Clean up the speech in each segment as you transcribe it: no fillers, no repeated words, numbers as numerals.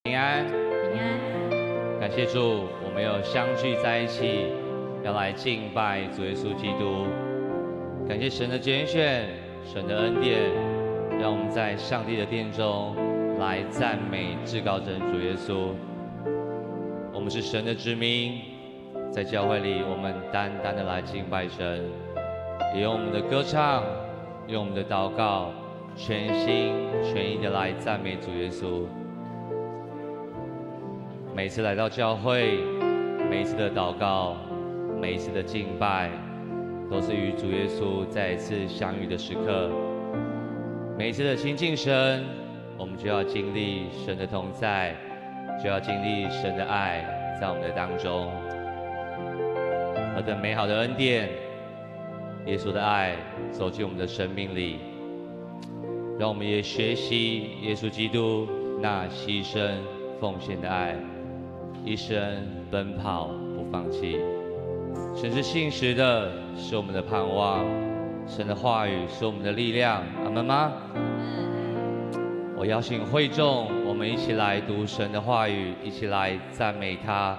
平安，平安。感谢主，我们又相聚在一起，要来敬拜主耶稣基督。感谢神的拣选，神的恩典，让我们在上帝的殿中来赞美至高神主耶稣。我们是神的子民，在教会里，我们单单的来敬拜神，也用我们的歌唱，用我们的祷告，全心全意的来赞美主耶稣。每次来到教会，每一次的祷告，每一次的敬拜，都是与主耶稣再一次相遇的时刻。每一次的亲近神，我们就要经历神的同在，就要经历神的爱在我们的当中。何等美好的恩典！耶稣的爱走进我们的生命里，让我们也学习耶稣基督那牺牲奉献的爱。一生奔跑不放弃，神是信实的，是我们的盼望，神的话语是我们的力量，阿们吗？我邀请会众，我们一起来读神的话语，一起来赞美他。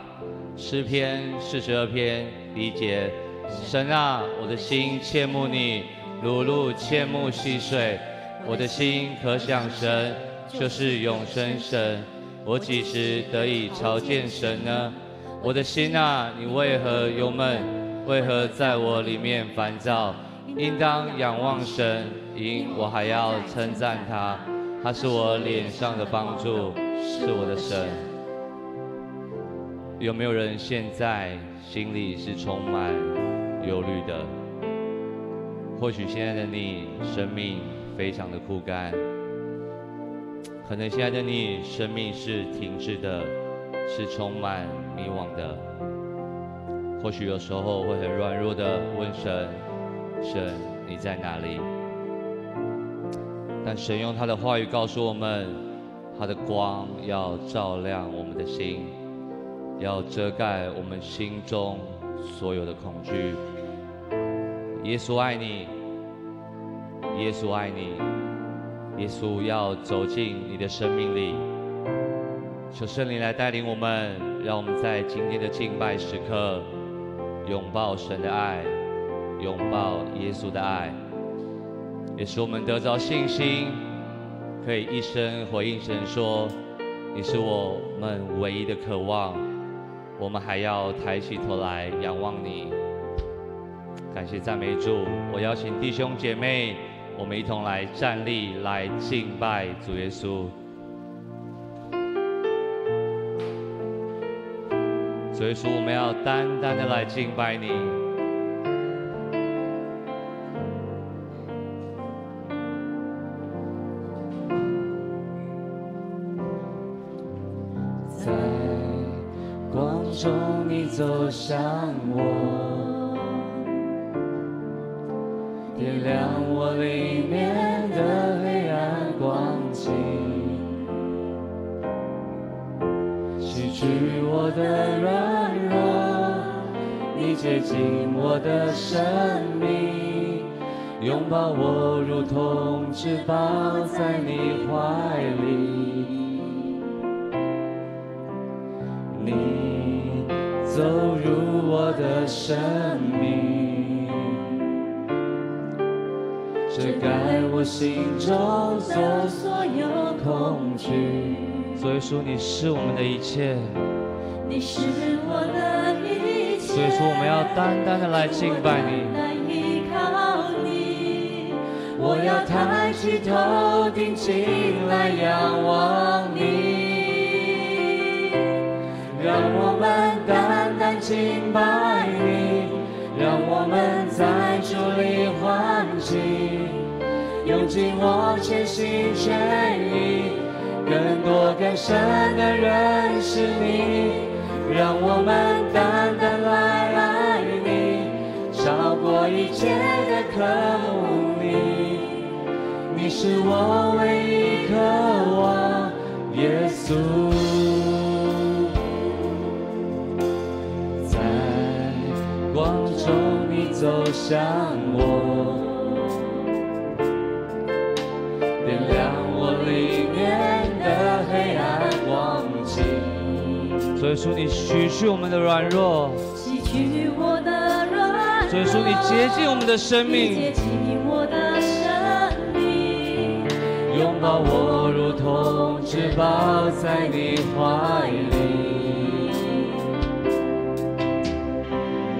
诗篇42篇第1节：神啊，我的心切慕你，如鹿切慕溪水，我的心可想神，就是永生神。我几时得以朝见神呢？我的心啊，你为何忧闷？为何在我里面烦躁？应当仰望神，因我还要称赞他。他是我脸上的帮助，是我的神。有没有人现在心里是充满忧虑的？或许现在的你生命非常的枯干。可能现在的你生命是停滞的，是充满迷惘的。或许有时候会很软弱的问神：神，你在哪里？但神用他的话语告诉我们，他的光要照亮我们的心，要遮盖我们心中所有的恐惧。耶稣爱你，耶稣爱你。耶稣要走进你的生命里，求圣灵来带领我们，让我们在今天的敬拜时刻拥抱神的爱，拥抱耶稣的爱，也使我们得着信心，可以一生回应神说：你是我们唯一的渴望，我们还要抬起头来仰望你。感谢赞美主，我邀请弟兄姐妹，我们一同来站立，来敬拜主耶稣。主耶稣，我们要单单的来敬拜你。在光中，你走向我，点亮我里面的黑暗光景，洗去我的软弱，你接近我的生命，拥抱我如同至宝在你怀里。你走入我的生命，遮盖我心中所有恐惧。主耶稣，你是我们的一切，你是我的一切。主耶稣，我们要单单的来敬拜你。依靠你，我要抬起头，定睛来仰望你。让我们单单敬拜你，让我们在主里欢喜，用尽我全心全意，更多更深的认识你。让我们单单来爱你，超过一切的渴慕你。你是我唯一渴望，耶稣。光中你走向我，点亮我里面的黑暗光耶稣，你许去我们的软弱，洗去我的软弱。主耶稣，你洁净我们的生命，洁净我的生命。拥抱我，如同至宝在你怀里。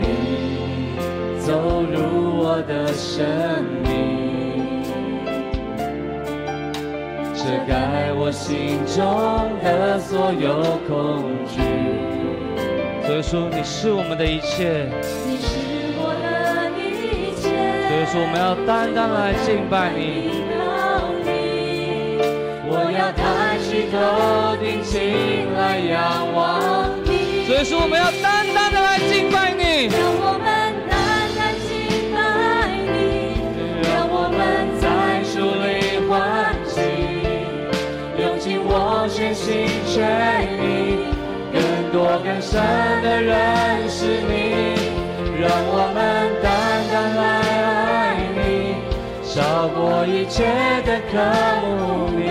你走入我的生命，遮盖我心中的所有恐惧。主耶稣，你是我们的一切，你是我的一切。主耶稣，我们要单单来敬拜你。我要抬起头顶起来仰望你。主耶稣，我们要单单的来敬拜你。让我们单单敬拜你，让我们在主里欢喜，用尽我全心全意，更多更深的认识你。让我们单单来爱你，超过一切的渴慕你。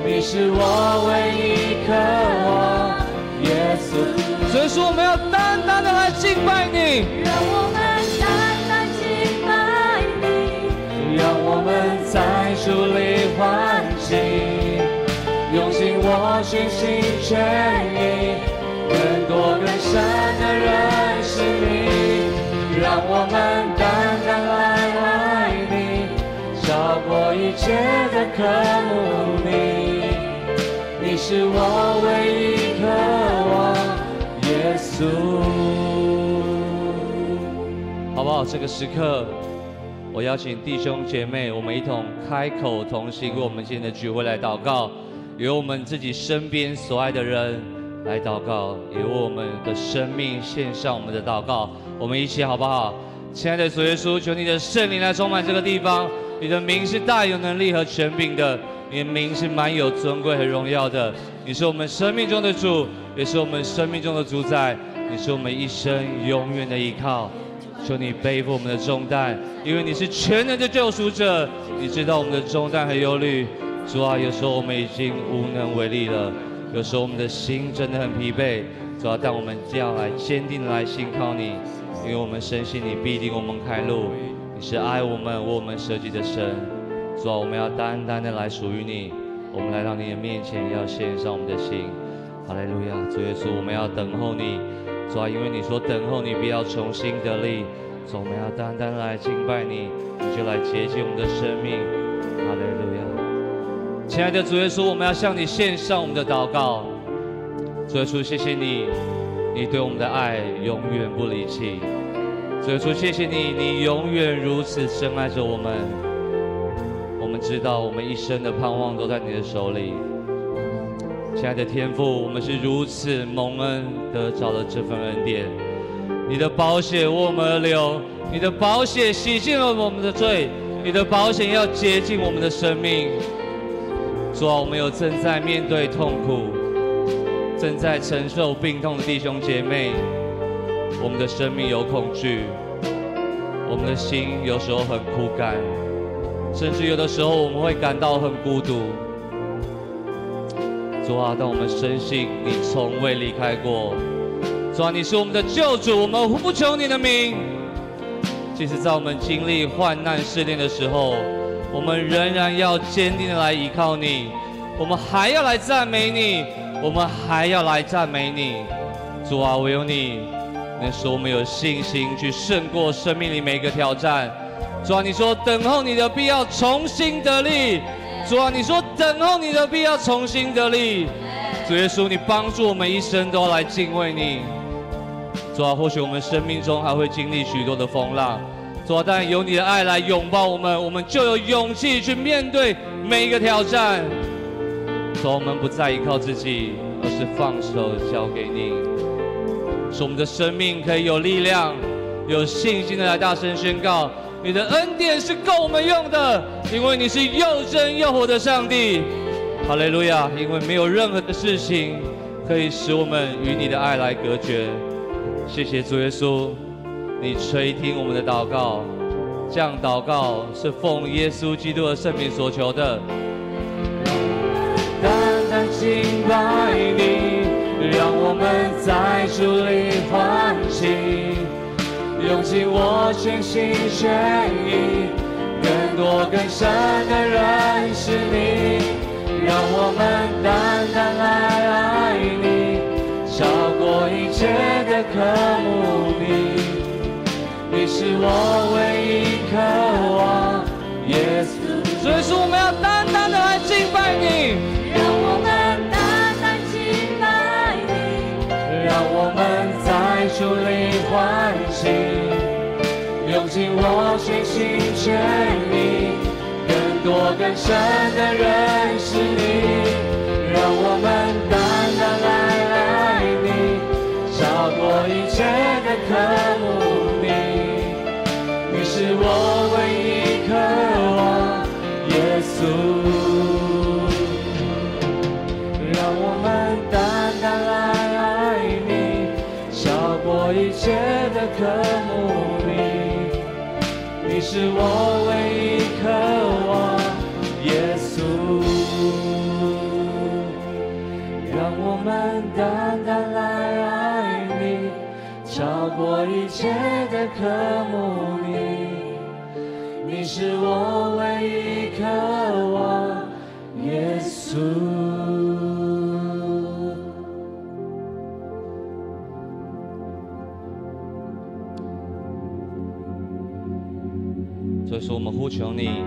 你是我唯一渴望，耶稣。主耶稣，我们要单单的来敬拜你。让我们单单敬拜你，让我们在主里欢喜，用尽我全心全意，更多更深的认识你。让我们单单来爱你，超过一切的渴慕你。你是我唯一渴望，耶稣。好不好？这个时刻，我邀请弟兄姐妹，我们一同开口同心，为我们今天的聚会来祷告，也为我们自己身边所爱的人来祷告，也为我们的生命献上我们的祷告。我们一起好不好？亲爱的主耶稣，求你的圣灵来充满这个地方。你的名是大有能力和权柄的，你的名是满有尊贵和荣耀的。你是我们生命中的主，也是我们生命中的主宰。你是我们一生永远的依靠。求你背负我们的重担，因为你是全能的救赎者。你知道我们的重担和忧虑。主啊，有时候我们已经无能为力了，有时候我们的心真的很疲惫。主啊，但我们这样来坚定的来信靠你，因为我们深信你必定我们开路。你是爱我们、为我们舍己的神。主啊，我们要单单的来属于你。我们来到你的面前，要献上我们的心。哈利路亚，主耶稣，我们要等候你。主啊，因为你说等候你必要重新得力。主，我们要单单来敬拜你，你就来洁净我们的生命。哈利路亚。亲爱的主耶稣，我们要向你献上我们的祷告。主耶稣，谢谢你，你对我们的爱永远不离弃。主耶稣，谢谢你，你永远如此深爱着我们。我们知道我们一生的盼望都在你的手里。亲爱的天父，我们是如此蒙恩得着了这份恩典。你的宝血为我们而流，你的宝血洗净了我们的罪，你的宝血要洁净我们的生命。主啊，我们有正在面对痛苦、正在承受病痛的弟兄姐妹，我们的生命有恐惧，我们的心有时候很枯干，甚至有的时候我们会感到很孤独。主啊，但我们深信你从未离开过。主啊，你是我们的救主，我们呼求你的名。即使在我们经历患难试炼的时候，我们仍然要坚定的来依靠你，我们还要来赞美你，我们还要来赞美你。主啊，唯有你能使我们有信心去胜过生命里每一个挑战。主啊，你说等候你的必要重新得力。主啊，你说等候你的必要重新得力。主耶稣，你帮助我们一生都要来敬畏你。主啊，或许我们生命中还会经历许多的风浪。主啊，但有你的爱来拥抱我们，我们就有勇气去面对每一个挑战。主啊，我们不再依靠自己，而是放手交给你，使我们的生命可以有力量、有信心的来大声宣告：你的恩典是够我们用的，因为你是又真又活的上帝。哈利路亚！因为没有任何的事情可以使我们与你的爱来隔绝。谢谢主耶稣，你垂听我们的祷告，这样祷告是奉耶稣基督的圣名所求的。单单敬拜你，让我们在主里欢喜，用尽我全心全意，更多更深的认识你，让我们单单来爱你，超过一切的渴慕你。你是我唯一渴望，耶稣。所以说，我们要单单的来敬拜你，让我们单单敬拜你，让我们在主里欢喜，用尽我全心全意，更多更深的认识你，让我们单单来爱你，超过一切的渴慕你。你是我唯一渴望，耶稣。让我们单单来爱你，超过一切的渴慕你。你是我唯一渴望，耶稣。让我们单单来爱你，超过一切的渴慕你。你是我唯一渴望，耶稣。所以说，我们呼求你，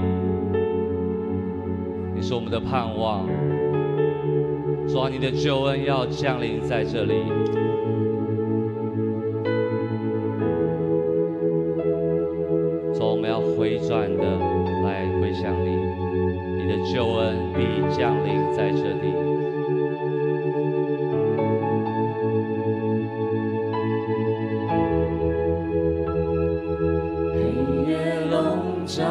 你是我们的盼望。主啊，你的救恩要降临在这里。主，我们要回转的来归向你，你的救恩必降临在这里。黑夜笼罩，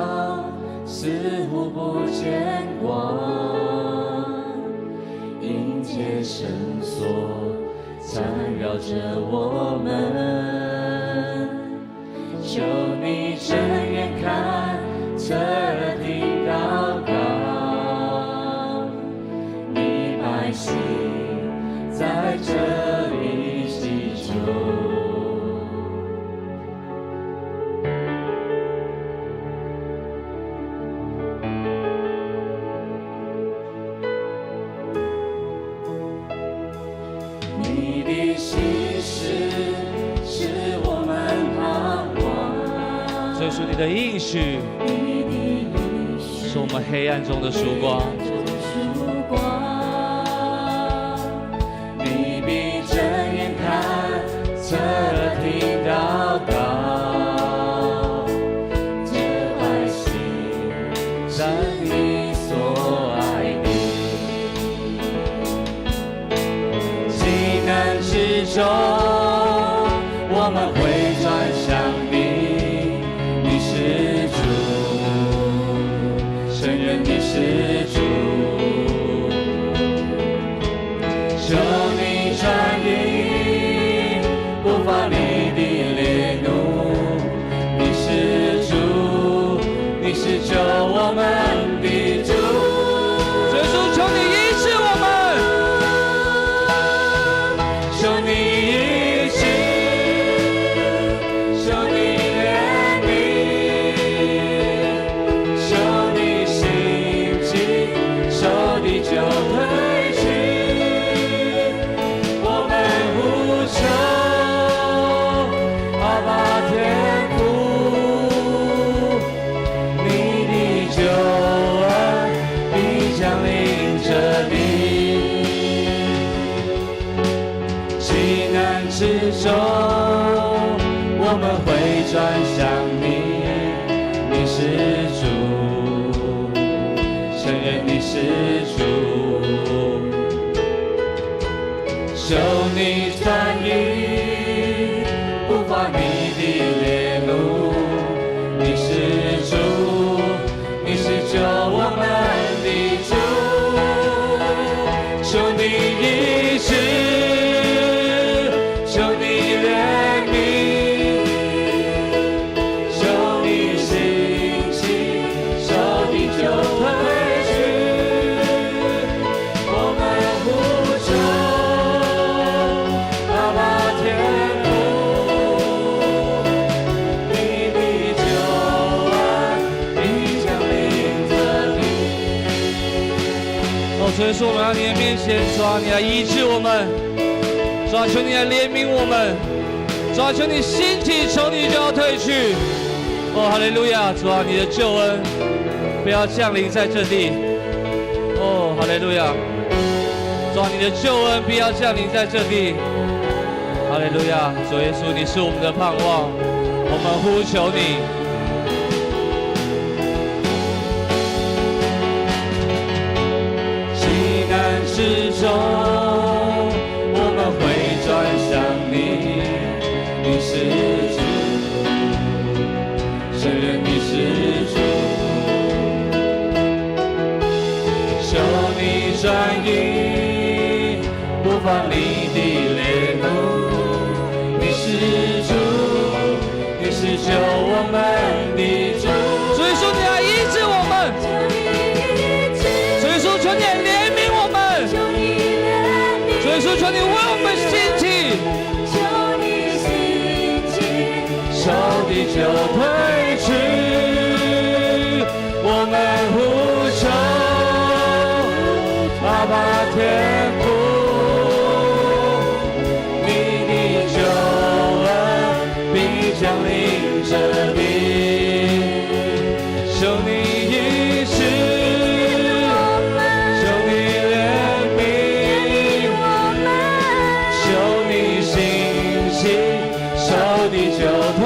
似乎不见光，阴界绳索缠绕着我们，求你睁眼看，侧耳听祷告，你百姓在这里祈求。你的心事是我们盼望，所以说，你的应许你的应许是我们黑暗中的曙光。曙光。你必睁眼看，侧耳听祷告，这百姓在你所爱的急难之中，我们会转向你，你是主，承认你是主。求你转移不发你的烈怒，你是主，你是救我们的主。所以说，求你医治我们，求你医治，求你怜悯，求你兴起，受的就退去。我们呼求阿爸天父，你的救主耶稣，我们来你的面前，主啊，你来医治我们，主啊，求你来怜悯我们，主啊，求你兴起，求你就要退去。哦，哈利路亚！主啊，你的救恩不要降临在这地。哦，哈利路亚！主啊，你的救恩不要降临在这地。哈利路亚！主耶稣，你是我们的盼望，我们呼求你。急难之中，我们会转向你，你是主，承认你是主，求你转移不放你的烈怒，你是主，你是救我们的主。主耶稣，你来医治我们。主耶稣，求你来怜悯我们。主耶稣，求你为我们兴起。仇敌就退去，我们呼求阿爸天父，你的救恩必降临这地，求你医治，求你怜悯，求你兴起，仇敌就退。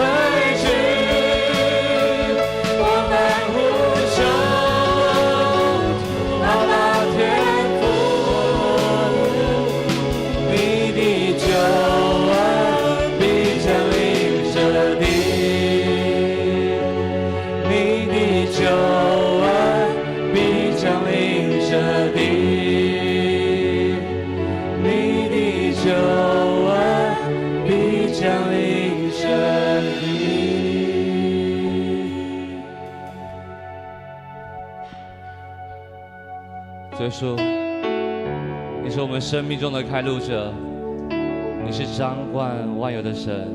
主耶稣，你是我们生命中的开路者，你是掌管万有的神，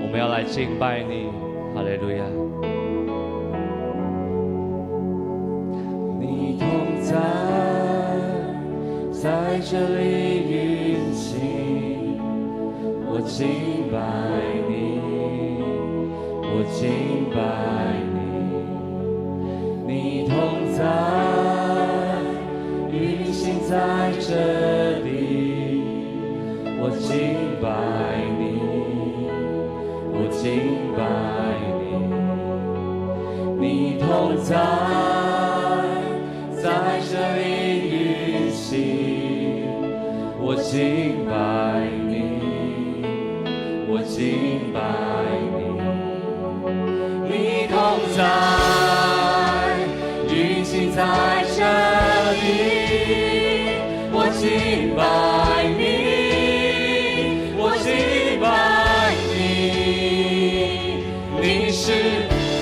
我们要来敬拜你，哈利路亚。你同在，在这里运行，我敬拜你，我敬拜你，你同在。运行在这里，我敬拜你，我敬拜你，你同在，在这里运行，我敬拜你，我敬拜你，你同在，运行在这里。我敬拜你，我敬拜你，你是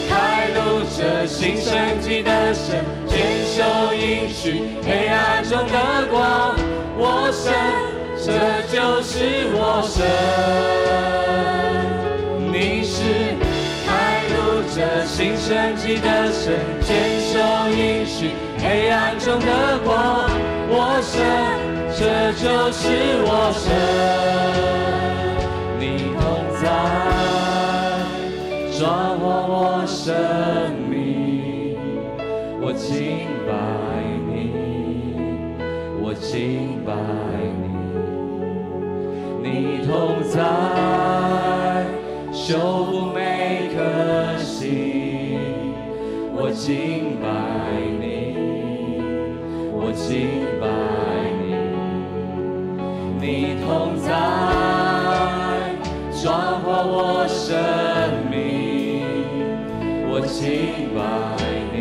开路者，行神迹的神，坚守应许，黑暗中的光，我神，这就是我神。你是开路者，行神迹的神，坚守应许，黑暗中的光，我神，这就是我神。你同在，转化我生命，我敬拜你，我敬拜你。你同在，修复每颗心，我敬拜你，我敬拜你，你同在，转化我生命，我敬拜你，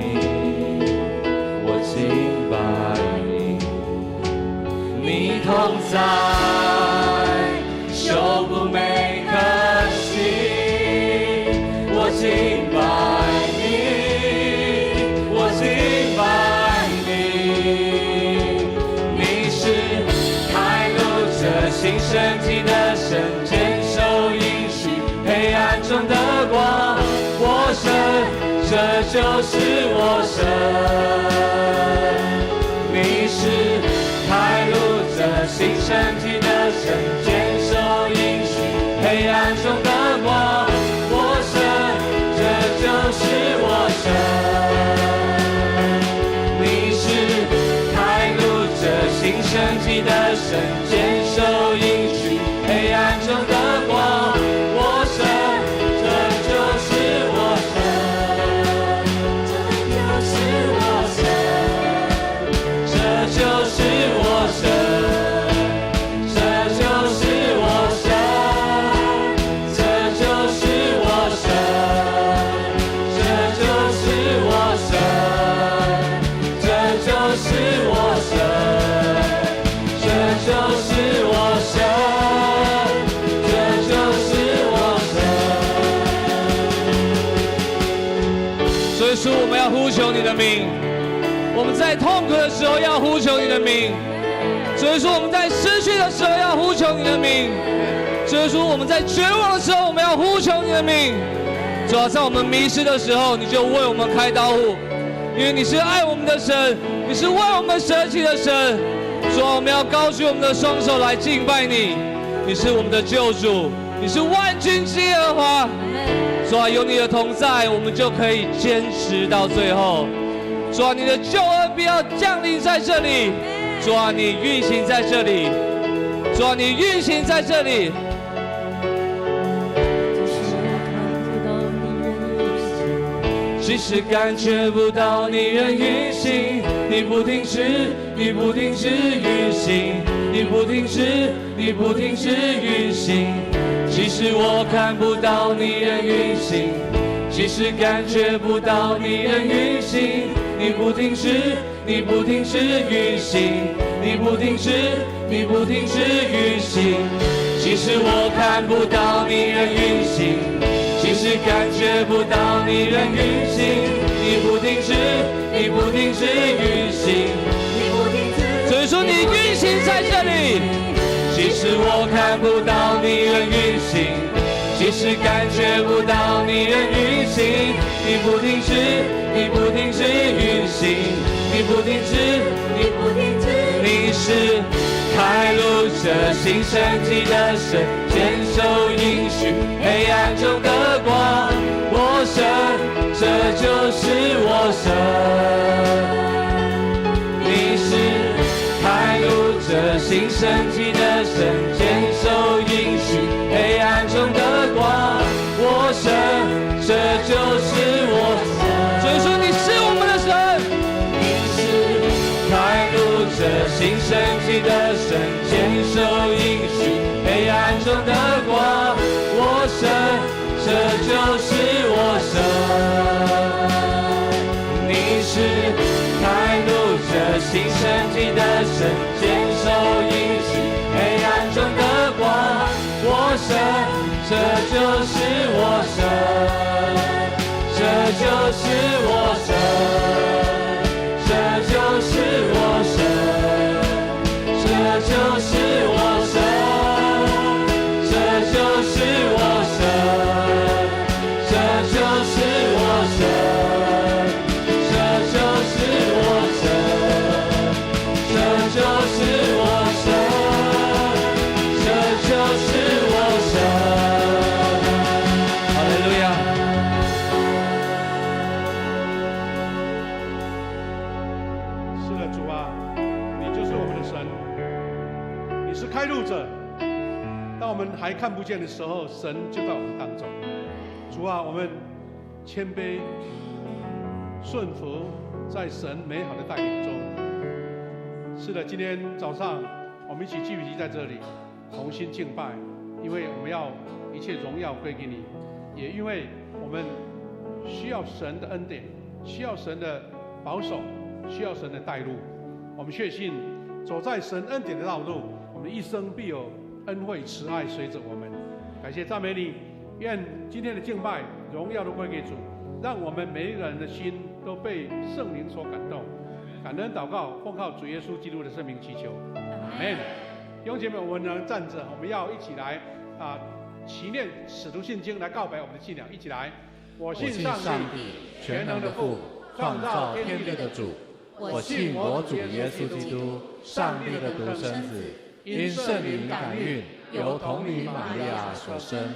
我敬拜你，你同在，修补每颗心，我敬拜你，我敬拜你，你是开路者，行神迹的神，坚守应许，黑暗中的光，我神，这就是我神。你你是开路者，新生机的神，坚守应许，黑暗中的光，我神，这就是我神。你是开路者，新生机的神，坚守应许，黑暗中的光，我神，这就是我神，这就是我神，这就是我神，这就是我神，这就是我神，这就是我神，这就是我神，这就是我神，这就是我神。所以说，我们要呼求你的名。我们在痛苦的时候要呼求你的名。所以说，我们在失去的时候要呼求你的名。所以说，我们在绝望的时候，我们要呼求你的名。主要在我们迷失的时候，你就为我们开刀户，因为你是爱我们的神，你是为我们舍弃的神。主啊，我们要高举我们的双手来敬拜你，你是我们的救主，你是万军之耶和华。主啊，有你的同在，我们就可以坚持到最后。主啊，你的救恩必要降临在这里。主啊，你运行在这里。主啊，你运行在这里。即使感觉不到你仍运行，你不停止，你不停止运行，你不停止，你不停止运行。即使我看不到你仍运行，即使感觉不到你仍运行，你不停止，你不停止运行，你不停止，你不停止运行。即使我看不到你仍运行，即使感觉不到你仍运行，你不停止，你不停止运行，你不停止。所以说你运行在这里。即使我看不到你仍运行，即使感觉不到你仍运行，你不停止，你不停止运行，你不停止，你不停止。你是开路者，新生机的神，坚守应许，黑暗中的光，我神，这就是我神。你是开路者，新生机的神，坚守应许，黑暗中的光，我神，这就是我神。所以说你是我们的神。你是开路者，新生机的神，坚守应许，黑暗中的光，我神，这就是我神。你是开路者，新生机的神，坚守应许，黑暗中的光，我神，这就是我神，这就是我神，这就是我神，这就是我神，这就是我神，这就是我神，这就是我神，这就是我神，这就是我神。哈利路亚。是的，主啊，你就是我们的神，你是开路者。当我们还看不见的时候，神就在我们当中。主啊，我们谦卑顺服在神美好的带领中。是的，今天早上我们一起聚集在这里，同心敬拜，因为我们要一切荣耀归给你，也因为我们需要神的恩典，需要神的保守，需要神的带路。我们确信走在神恩典的道路，我们一生必有恩惠慈爱随着我们。感谢赞美你，愿今天的敬拜荣耀都归给主，让我们每一个人的心都被圣灵所感动。感恩祷告，奉靠主耶稣基督的圣名祈求，阿们。弟兄姐妹，我们能站着，我们要一起来祈念使徒信经，来告白我们的信仰。一起来，我信上帝，全能的父，创造天地的主，我信我主耶稣基督，上帝的独生子，因圣灵感孕，由童女玛利亚所生，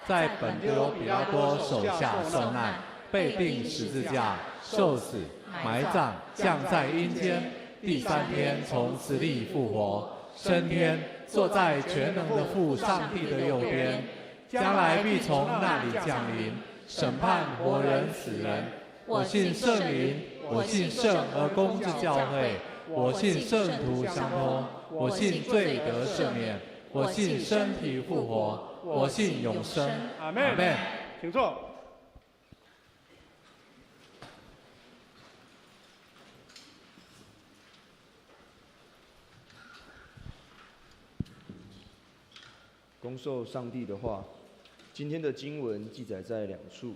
在本丢彼拉多手下受难，被钉十字架，受死，埋葬，降在阴间，第3天从死里复活，升天，坐在全能的父上帝的右边，将来必从那里降临，审判活人死人。我信圣灵，我信圣而公之教会，我信圣徒相通，我信罪得赦免，我信身体复活，我信永生。阿门。阿门。请坐。恭受上帝的话，今天的经文记载在2处，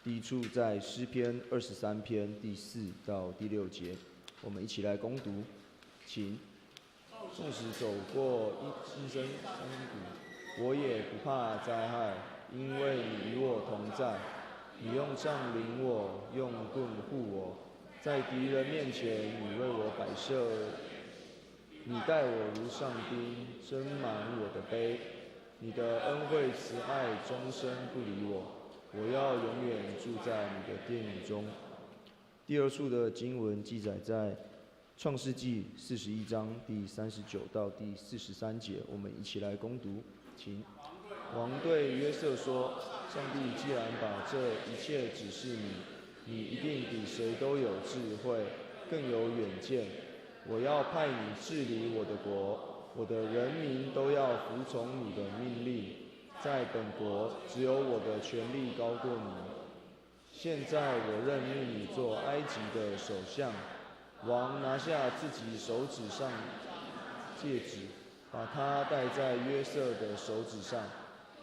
第一处在诗篇23篇第4到第6节，我们一起来攻读，请。纵使走过阴深山谷，我也不怕灾害，因为你与我同在。你用杖领我，用盾护我，在敌人面前，你为我摆设。你待我如上宾，斟满我的杯。你的恩惠慈爱终身不离我，我要永远住在你的殿宇中。第2处的经文记载在创世纪41章第39到第43节，我们一起来攻读，请。王对约瑟说：上帝既然把这一切指示你，你一定比谁都有智慧，更有远见。我要派你治理我的国，我的人民都要服从你的命令。在本国，只有我的权力高过你。现在我任命你做埃及的首相。王拿下自己手指上戒指，把它戴在约瑟的手指上，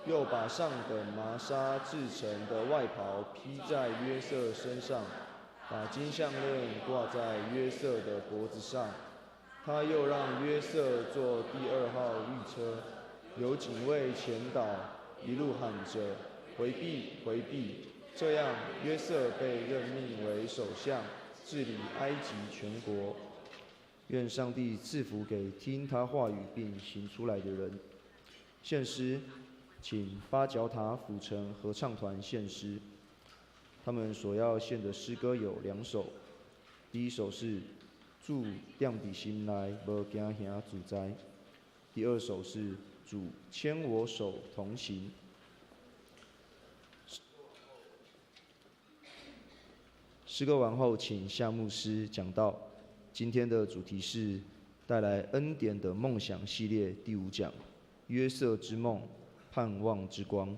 又把上等麻纱制成的外袍披在约瑟身上，把金项链挂在约瑟的脖子上。他又让约瑟坐第2号御车，有警卫前导，一路喊着回避回避。这样约瑟被任命为首相，治理埃及全国。愿上帝赐福给听他话语并行出来的人。献诗，请8角塔府城合唱团献诗。他们所要献的诗歌有2首，第1首是主踮伫心内，无惊吓自在。第2首是主牵我手同行。诗歌完后，请夏牧师讲道。今天的主题是带来恩典的梦想系列第5讲，约瑟之梦，盼望之光。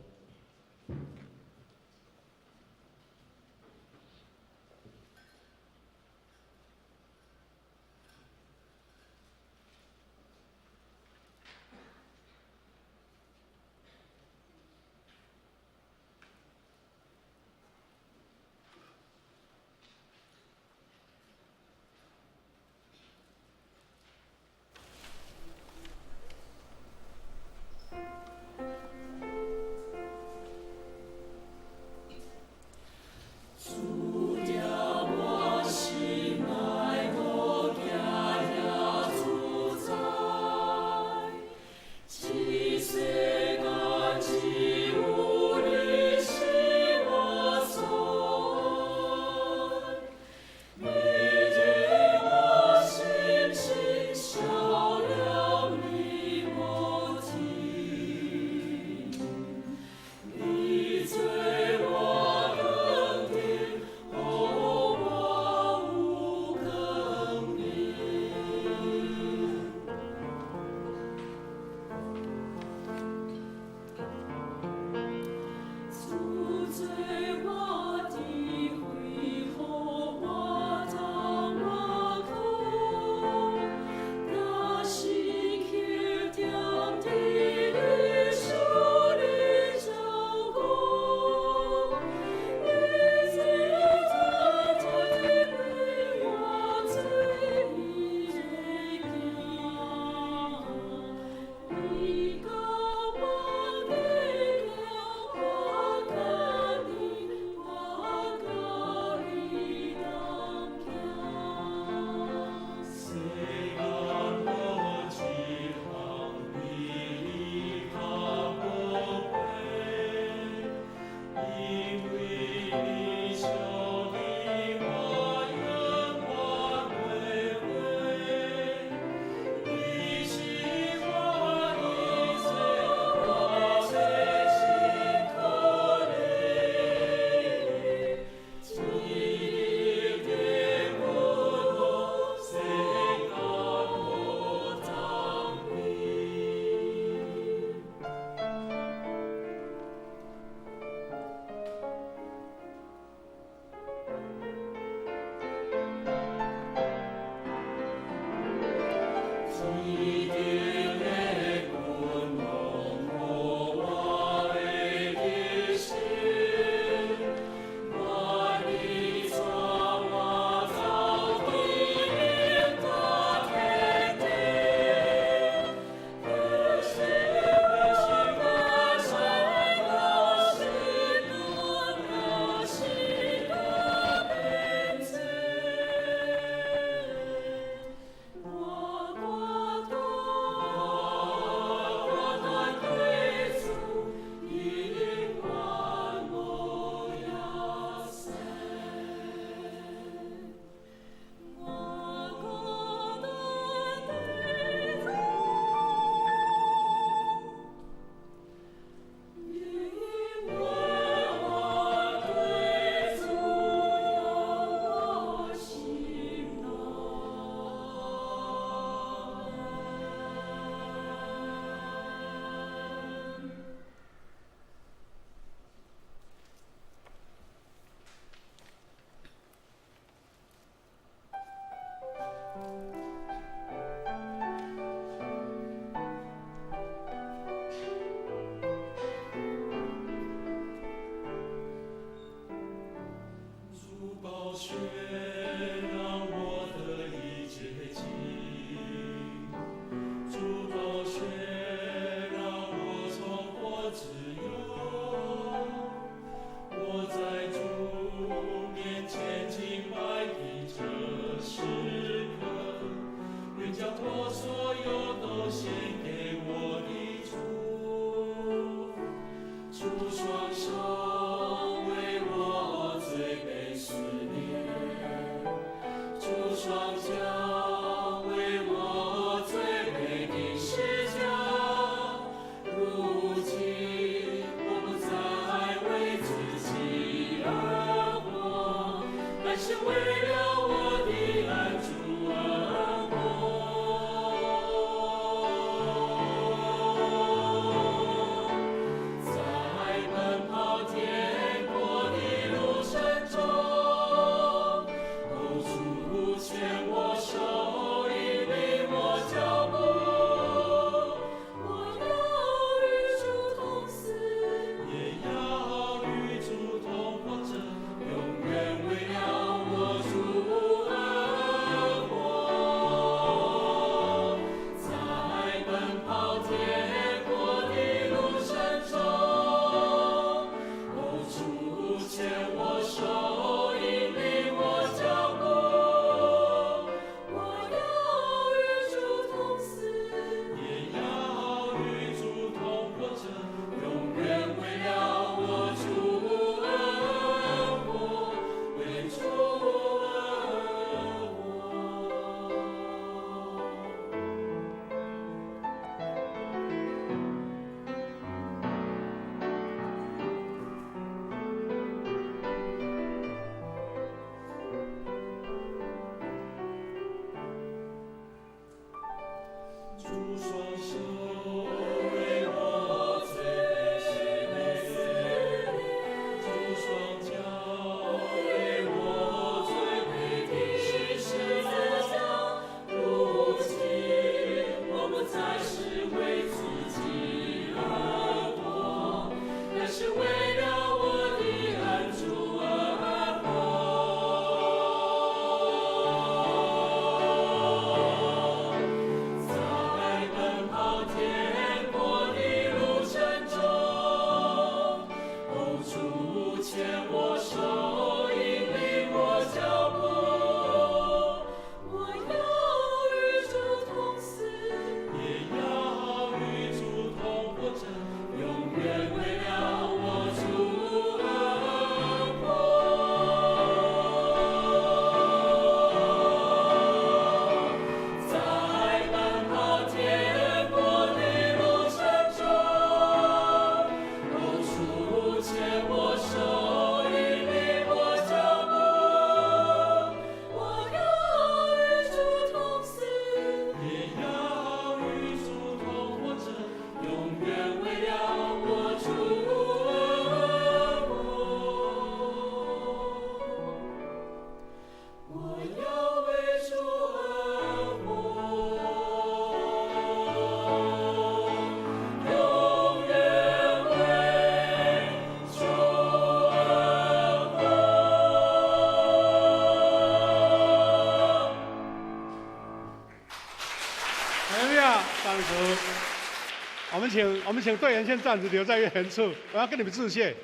我们请队员先站着，留在原处。我要跟你们致谢。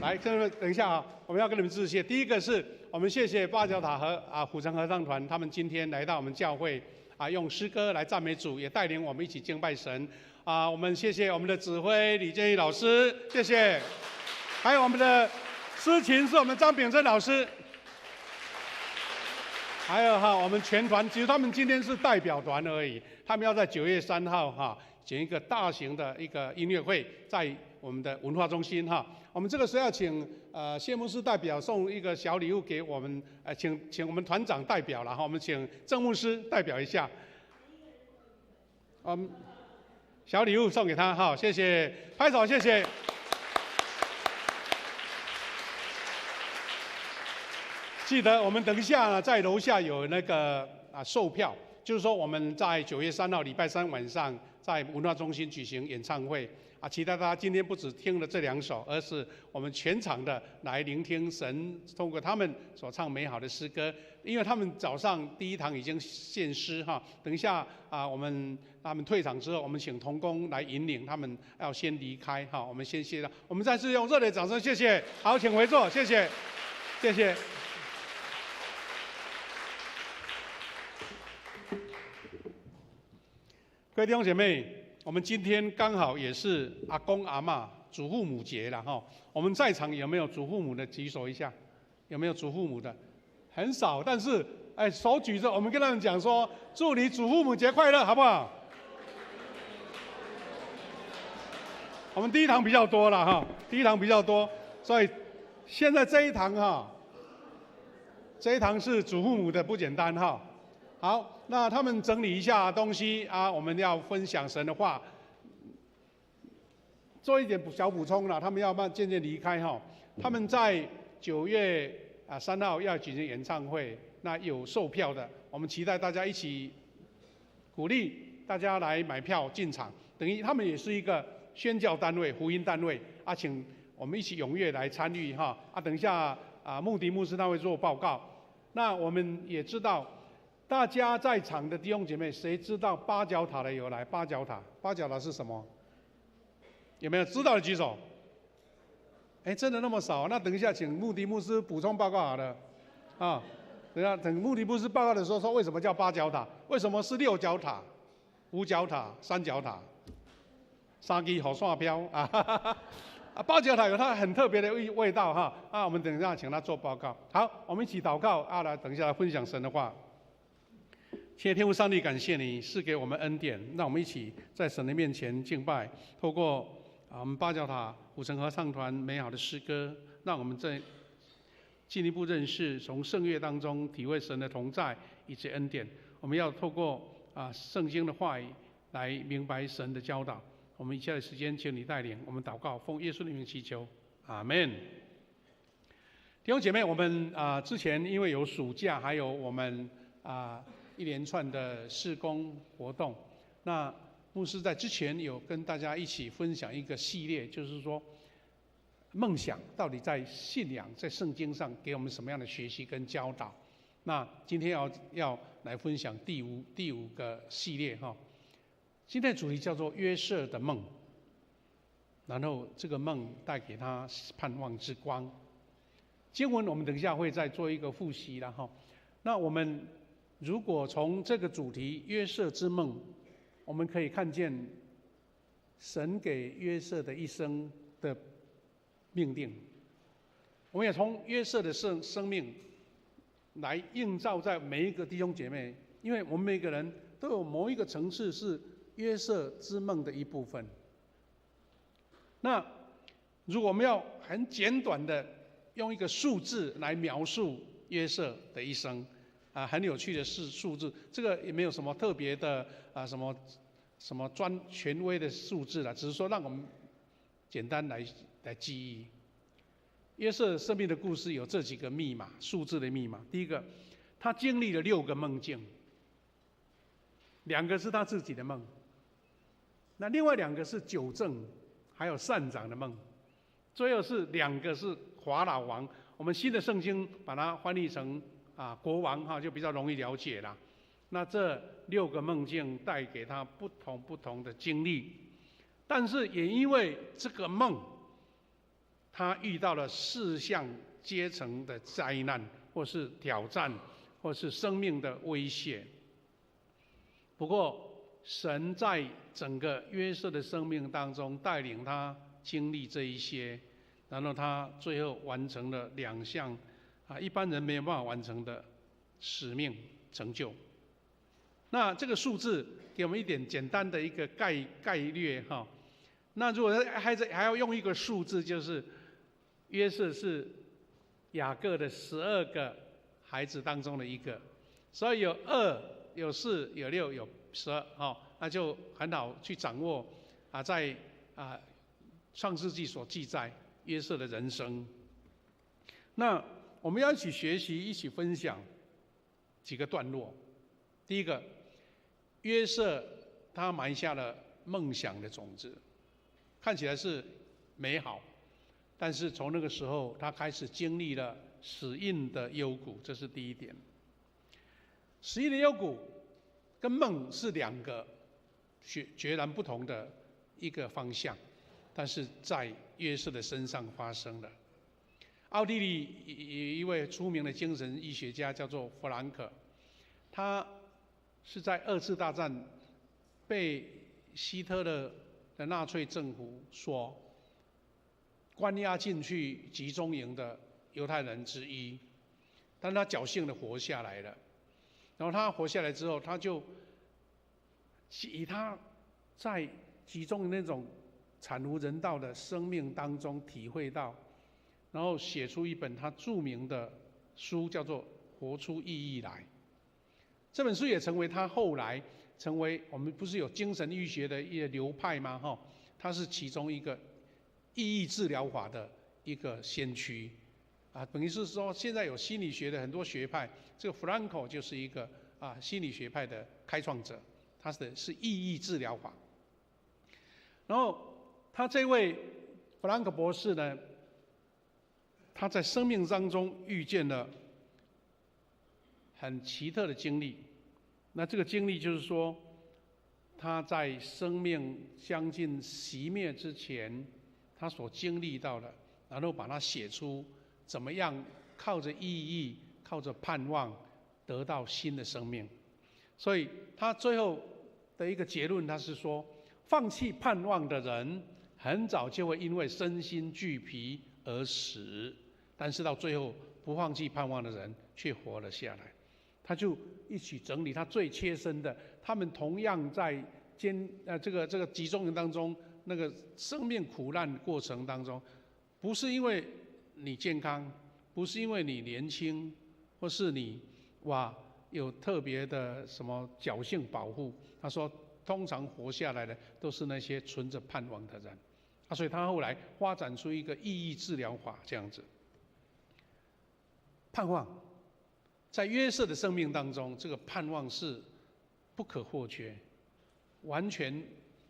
来，这边等一下啊，我们要跟你们致谢。第一个是我们谢谢八角塔和虎城合唱团，他们今天来到我们教会用诗歌来赞美主，也带领我们一起敬拜神。我们谢谢我们的指挥李建义老师，谢谢。还有我们的司琴是我们张炳珍老师。还有我们全团，其实他们今天是代表团而已，他们要在9月3号请一个大型的一个音乐会，在我们的文化中心我们这个时候要请谢牧师代表送一个小礼物给我们，请我们团长代表了我们请郑牧师代表一下，小礼物送给他谢谢，拍手谢谢。记得我们等一下在楼下有那个售票，就是说我们在9月3号礼拜3晚上在文化中心举行演唱会期待大家今天不只听了这2首，而是我们全场的来聆听神通过他们所唱美好的诗歌。因为他们早上第一堂已经献诗等一下他们退场之后，我们请同工来引领他们要先离开我们先谢了，我们再次用热烈掌声谢谢。好，请回座，谢谢，谢谢。各位弟兄姐妹，我们今天刚好也是阿公阿嬷祖父母节了我们在场有没有祖父母的举手一下？有没有祖父母的？很少，但是哎，手举着，我们跟他们讲说，祝你祖父母节快乐，好不好？我们第一堂比较多了哈，第一堂比较多，所以现在这一堂哈，这一堂是祖父母的不简单哈。好，那他们整理一下东西啊，我们要分享神的话，做一点小补充了。他们要渐渐离开哈，他们在9月3号要举行演唱会，那有售票的，我们期待大家一起鼓励大家来买票进场，等于他们也是一个宣教单位、福音单位啊，请我们一起踊跃来参与哈啊！等一下穆迪牧师他会做报告。那我们也知道，大家在场的弟兄姐妹，谁知道八角塔的由来？八角塔是什么？有没有知道的举手？哎，真的那么少？那等一下请穆迪牧师补充报告好了啊。等穆迪牧师报告的时候说，为什么叫八角塔？为什么是6角塔、5角塔、3角塔？三支好线标啊！八角塔有它很特别的味道哈啊！我们等一下请他做报告。好，我们一起祷告啊！来，等一下来分享神的话。亲爱的天父上帝，感谢你赐给我们恩典，让我们一起在神的面前敬拜。透过我们八角塔古城合唱团美好的诗歌，让我们在进一步认识，从圣乐当中体会神的同在以及恩典。我们要透过圣经的话语来明白神的教导。我们以下的时间，请你带领我们祷告，奉耶稣的名祈求，阿们。弟兄姐妹，我们之前因为有暑假，还有我们一连串的事工活动，那牧师在之前有跟大家一起分享一个系列，就是说梦想到底在信仰、在圣经上给我们什么样的学习跟教导。那今天要来分享第五个系列哈。今天的主题叫做约瑟的梦，然后这个梦带给他盼望之光。经文我们等一下会再做一个复习了哈。那我们如果从这个主题约瑟之梦，我们可以看见神给约瑟的一生的命定。我们也从约瑟的生命来映照在每一个弟兄姐妹，因为我们每个人都有某一个层次是约瑟之梦的一部分。那如果我们要很简短的用一个数字来描述约瑟的一生，很有趣的数字，这个也没有什么特别的什么权威的数字啦，只是说让我们简单来记忆。约瑟生命的故事有这几个密码，数字的密码。第一个，他经历了6个梦境，2个是他自己的梦。那另外2个是九正，还有善长的梦，最后是2个是法老王。我们新的圣经把它翻译成国王哈，就比较容易了解啦。那这6个梦境带给他不同的经历，但是也因为这个梦，他遇到了4项阶层的灾难，或是挑战，或是生命的威胁。不过神在整个约瑟的生命当中带领他经历这一些，然后他最后完成了2项一般人没有办法完成的使命成就。那这个数字给我们一点简单的一个概略哈。那如果还要用一个数字，就是约瑟是雅各的12个孩子当中的一个，所以有2、有4、有6、有12，那就很好去掌握在创世纪所记载约瑟的人生。那我们要一起学习，一起分享几个段落。第一个，约瑟他埋下了梦想的种子，看起来是美好，但是从那个时候他开始经历了死荫的幽谷，这是第一点。死荫的幽谷跟梦是2个截然不同的一个方向，但是在约瑟的身上发生了。奥地利一位出名的精神医学家叫做弗兰克，他是在2次大战被希特勒的纳粹政府所关押进去集中营的犹太人之一，但他侥幸的活下来了。然后他活下来之后，他就以他在其中那种惨无人道的生命当中体会到，然后写出一本他著名的书，叫做《活出意义来》。这本书也成为他后来成为我们不是有精神医学的一个流派吗？他是其中一个意义治疗法的一个先驱啊，等于是说现在有心理学的很多学派，这个 Frankl 就是一个心理学派的开创者，他是意义治疗法。然后他这位弗兰克博士呢，他在生命当中遇见了很奇特的经历。那这个经历就是说，他在生命将近熄灭之前，他所经历到的，然后把它写出怎么样靠着意义、靠着盼望得到新的生命。所以他最后的一个结论，他是说，放弃盼望的人，很早就会因为身心俱疲而死，但是到最后不放弃盼望的人却活了下来。他就一起整理他最切身的，他们同样在这个集中营当中，那个生命苦难过程当中，不是因为你健康，不是因为你年轻，或是你有特别的什么侥幸保护。他说，通常活下来的都是那些存着盼望的人。所以他后来发展出一个意义治疗法这样子。盼望在约瑟的生命当中，这个盼望是不可或缺。完全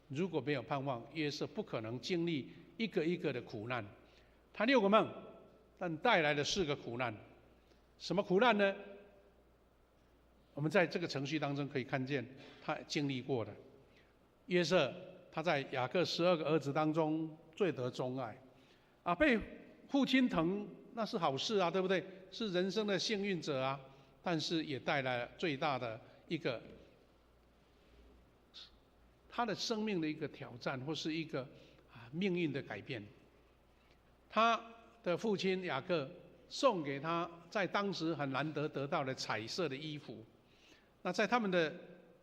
如果没有盼望，约瑟不可能经历一个一个的苦难。他6个梦，但带来了4个苦难。什么苦难呢？我们在这个程序当中可以看见他经历过的。约瑟他在雅各12个儿子当中最得钟爱，被父亲疼那是好事啊，对不对？是人生的幸运者啊。但是也带来了最大的一个他的生命的一个挑战，或是一个命运的改变。他的父亲雅各送给他在当时很难得得到的彩色的衣服，那在他们的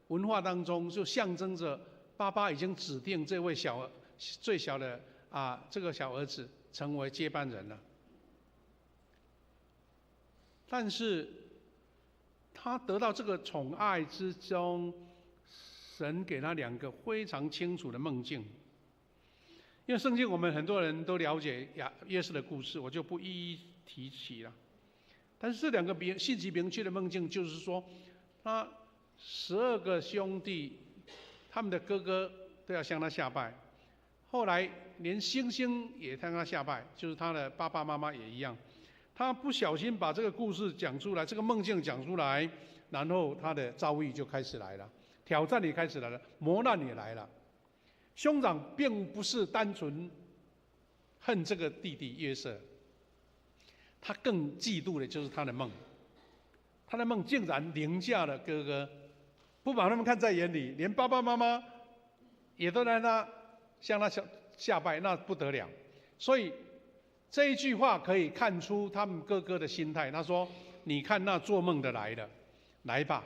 文化当中，就象征着爸爸已经指定这位最小的这个小儿子成为接班人了。但是他得到这个宠爱之中，神给他2个非常清楚的梦境。因为圣经我们很多人都了解约瑟的故事，我就不一一提起了。但是这2个信息明确的梦境，就是说，他12个兄弟，他们的哥哥都要向他下拜，后来连星星也向他下拜，就是他的爸爸妈妈也一样。他不小心把这个故事讲出来，这个梦境讲出来，然后他的遭遇就开始来了，挑战也开始来了，磨难也来了。兄长并不是单纯恨这个弟弟约瑟，他更嫉妒的就是他的梦。他的梦竟然凌驾了哥哥，不把他们看在眼里，连爸爸妈妈也都让他向他下拜，那不得了。所以这一句话可以看出他们哥哥的心态。他说：“你看那做梦的来了，来吧，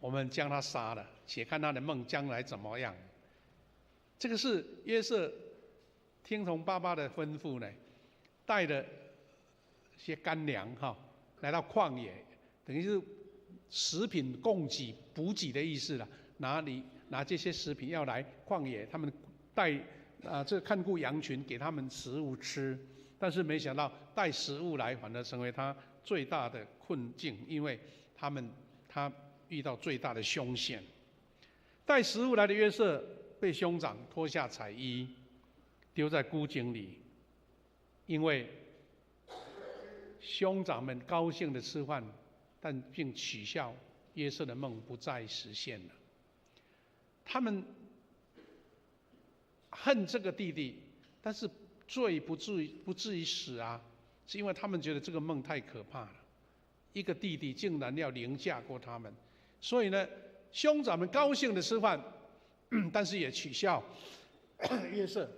我们将他杀了，且看他的梦将来怎么样。”这个是约瑟听从爸爸的吩咐呢，带了些干粮来到旷野，等于是食品供给补给的意思了。拿这些食品要来旷野，他们带这看顾羊群，给他们食物吃。但是没想到带食物来，反而成为他最大的困境，因为他遇到最大的凶险。带食物来的约瑟被兄长脱下彩衣，丢在孤井里，因为兄长们高兴的吃饭，但并取笑约瑟的梦不再实现了。他们恨这个弟弟，但是罪不至于死啊，是因为他们觉得这个梦太可怕了，一个弟弟竟然要凌驾过他们。所以呢，兄长们高兴的吃饭，但是也取笑约瑟，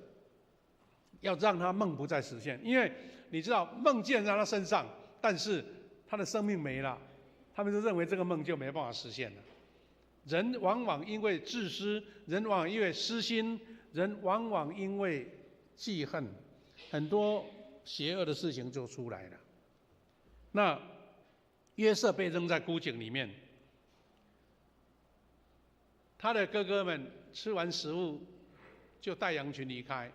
要让他梦不再实现。因为你知道，梦见在他身上，但是他的生命没了，他们就认为这个梦就没办法实现了。人往往因为自私，人往往因为私心，人往往因为记恨，很多邪恶的事情就出来了。那约瑟被扔在孤井里面，他的哥哥们吃完食物就带羊群离开，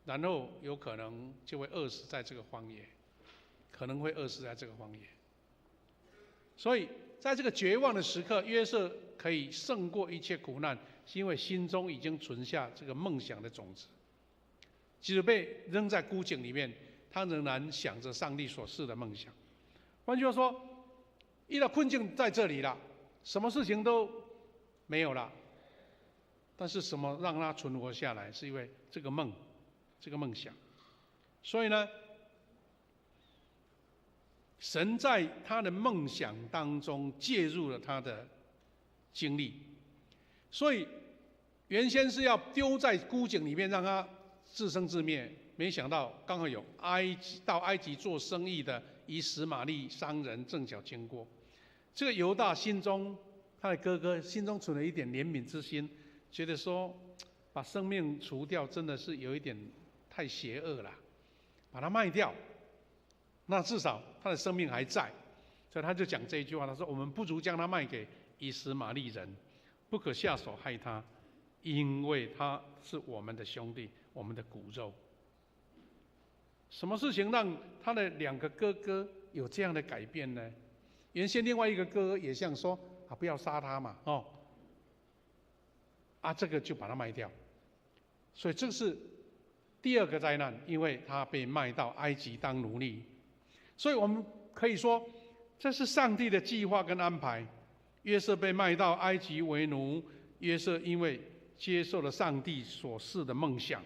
然后有可能就会饿死在这个荒野，可能会饿死在这个荒野。所以在这个绝望的时刻，约瑟可以胜过一切苦难，是因为心中已经存下这个梦想的种子。即使被扔在孤井里面，他仍然想着上帝所赐的梦想。换句话说，遇到困境在这里了，什么事情都没有了，但是什么让他存活下来？是因为这个梦，这个梦想。所以呢，神在他的梦想当中介入了他的经历，所以原先是要丢在孤井里面让他自生自灭，没想到刚好有到埃及做生意的以实玛利商人正巧经过。这个犹大心中，他的哥哥心中存了一点怜悯之心，觉得说把生命除掉真的是有一点太邪恶了，把它卖掉，那至少他的生命还在，所以他就讲这一句话，他说：“我们不如将他卖给以实玛利人，不可下手害他，因为他是我们的兄弟，我们的骨肉。”什么事情让他的2个哥哥有这样的改变呢？原先另外一个哥哥也想说：“啊，不要杀他嘛，哦，这个就把他卖掉。”所以这是第2个灾难，因为他被卖到埃及当奴隶。所以我们可以说，这是上帝的计划跟安排。约瑟被卖到埃及为奴，约瑟因为接受了上帝所赐的梦想，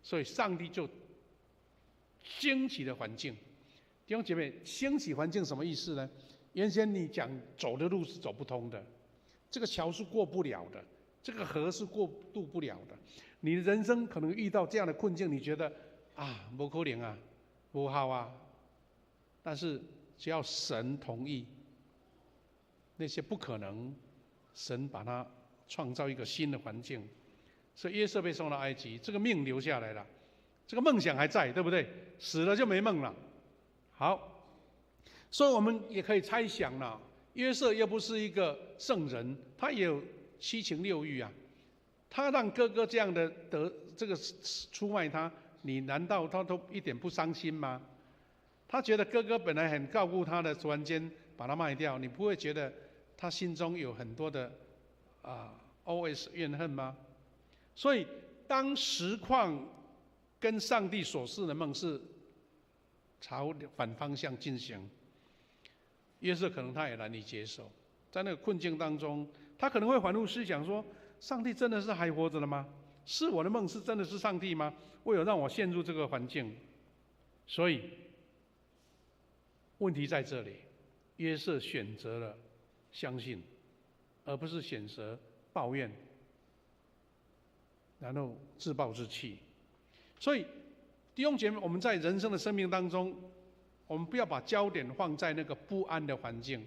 所以上帝就兴起的环境。弟兄姐妹，兴起环境什么意思呢？原先你讲走的路是走不通的，这个桥是过不了的，这个河是过渡不了的。你的人生可能遇到这样的困境，你觉得不可能啊，不好啊。但是只要神同意，那些不可能，神把它创造一个新的环境。所以约瑟被送到埃及，这个命留下来了，这个梦想还在，对不对？死了就没梦了。好，所以我们也可以猜想了，约瑟又不是一个圣人，他也有7情6欲啊。他让哥哥这样的这个出卖他，你难道他都一点不伤心吗？他觉得哥哥本来很照顾他的，突然间把他卖掉，你不会觉得他心中有很多的OS 怨恨吗？所以当实况跟上帝所示的梦是朝反方向进行，约瑟可能他也难以接受，在那个困境当中，他可能会反复思想说：上帝真的是还活着了吗？是我的梦是真的是上帝吗？为了让我陷入这个环境，所以问题在这里，约瑟选择了相信，而不是选择抱怨，然后自暴自弃。所以弟兄姐妹，我们在人生的生命当中，我们不要把焦点放在那个不安的环境，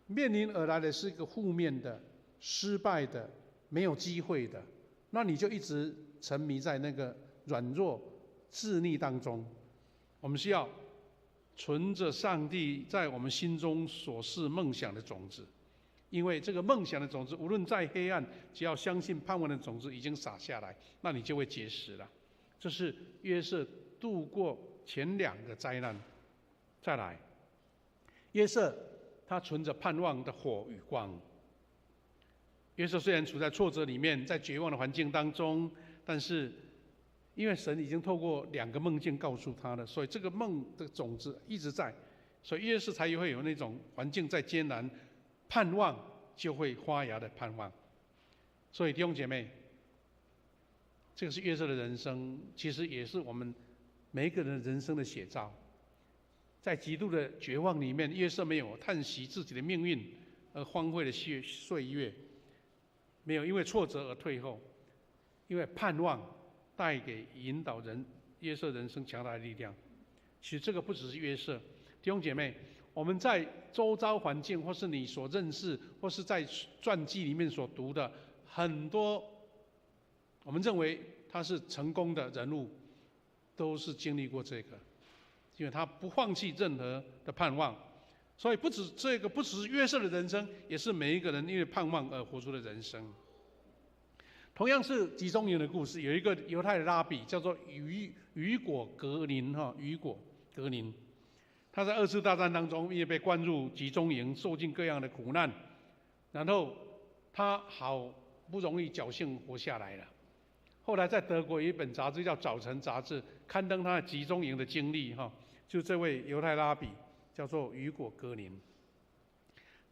面临而来的是一个负面的、失败的、没有机会的，那你就一直沉迷在那个软弱、自溺当中。我们需要存着上帝在我们心中所示梦想的种子，因为这个梦想的种子，无论再黑暗，只要相信盼望的种子已经撒下来，那你就会结实了。这是约瑟度过前2个灾难。再来，约瑟他存着盼望的火与光。约瑟虽然处在挫折里面，在绝望的环境当中，但是因为神已经透过2个梦境告诉他了，所以这个梦的种子一直在，所以约瑟才会有那种环境再艰难，盼望就会发芽的盼望。所以弟兄姐妹，这个是约瑟的人生，其实也是我们每一个人人生的写照。在极度的绝望里面，约瑟没有叹息自己的命运而荒废了岁月，没有因为挫折而退后，因为盼望带给引导约瑟人生强大的力量。其实这个不只是约瑟，弟兄姐妹，我们在周遭环境，或是你所认识，或是在传记里面所读的很多，我们认为他是成功的人物，都是经历过这个，因为他不放弃任何的盼望。所以不止这个，不只是约瑟的人生，也是每一个人因为盼望而活出的人生。同样是集中营的故事，有一个犹太的拉比叫做雨果格林雨果格林，他在2次大战当中因为被关入集中营，受尽各样的苦难，然后他好不容易侥幸活下来了。后来在德国有一本杂志叫《早晨》杂志，刊登他的集中营的经历就这位犹太拉比叫做雨果格林。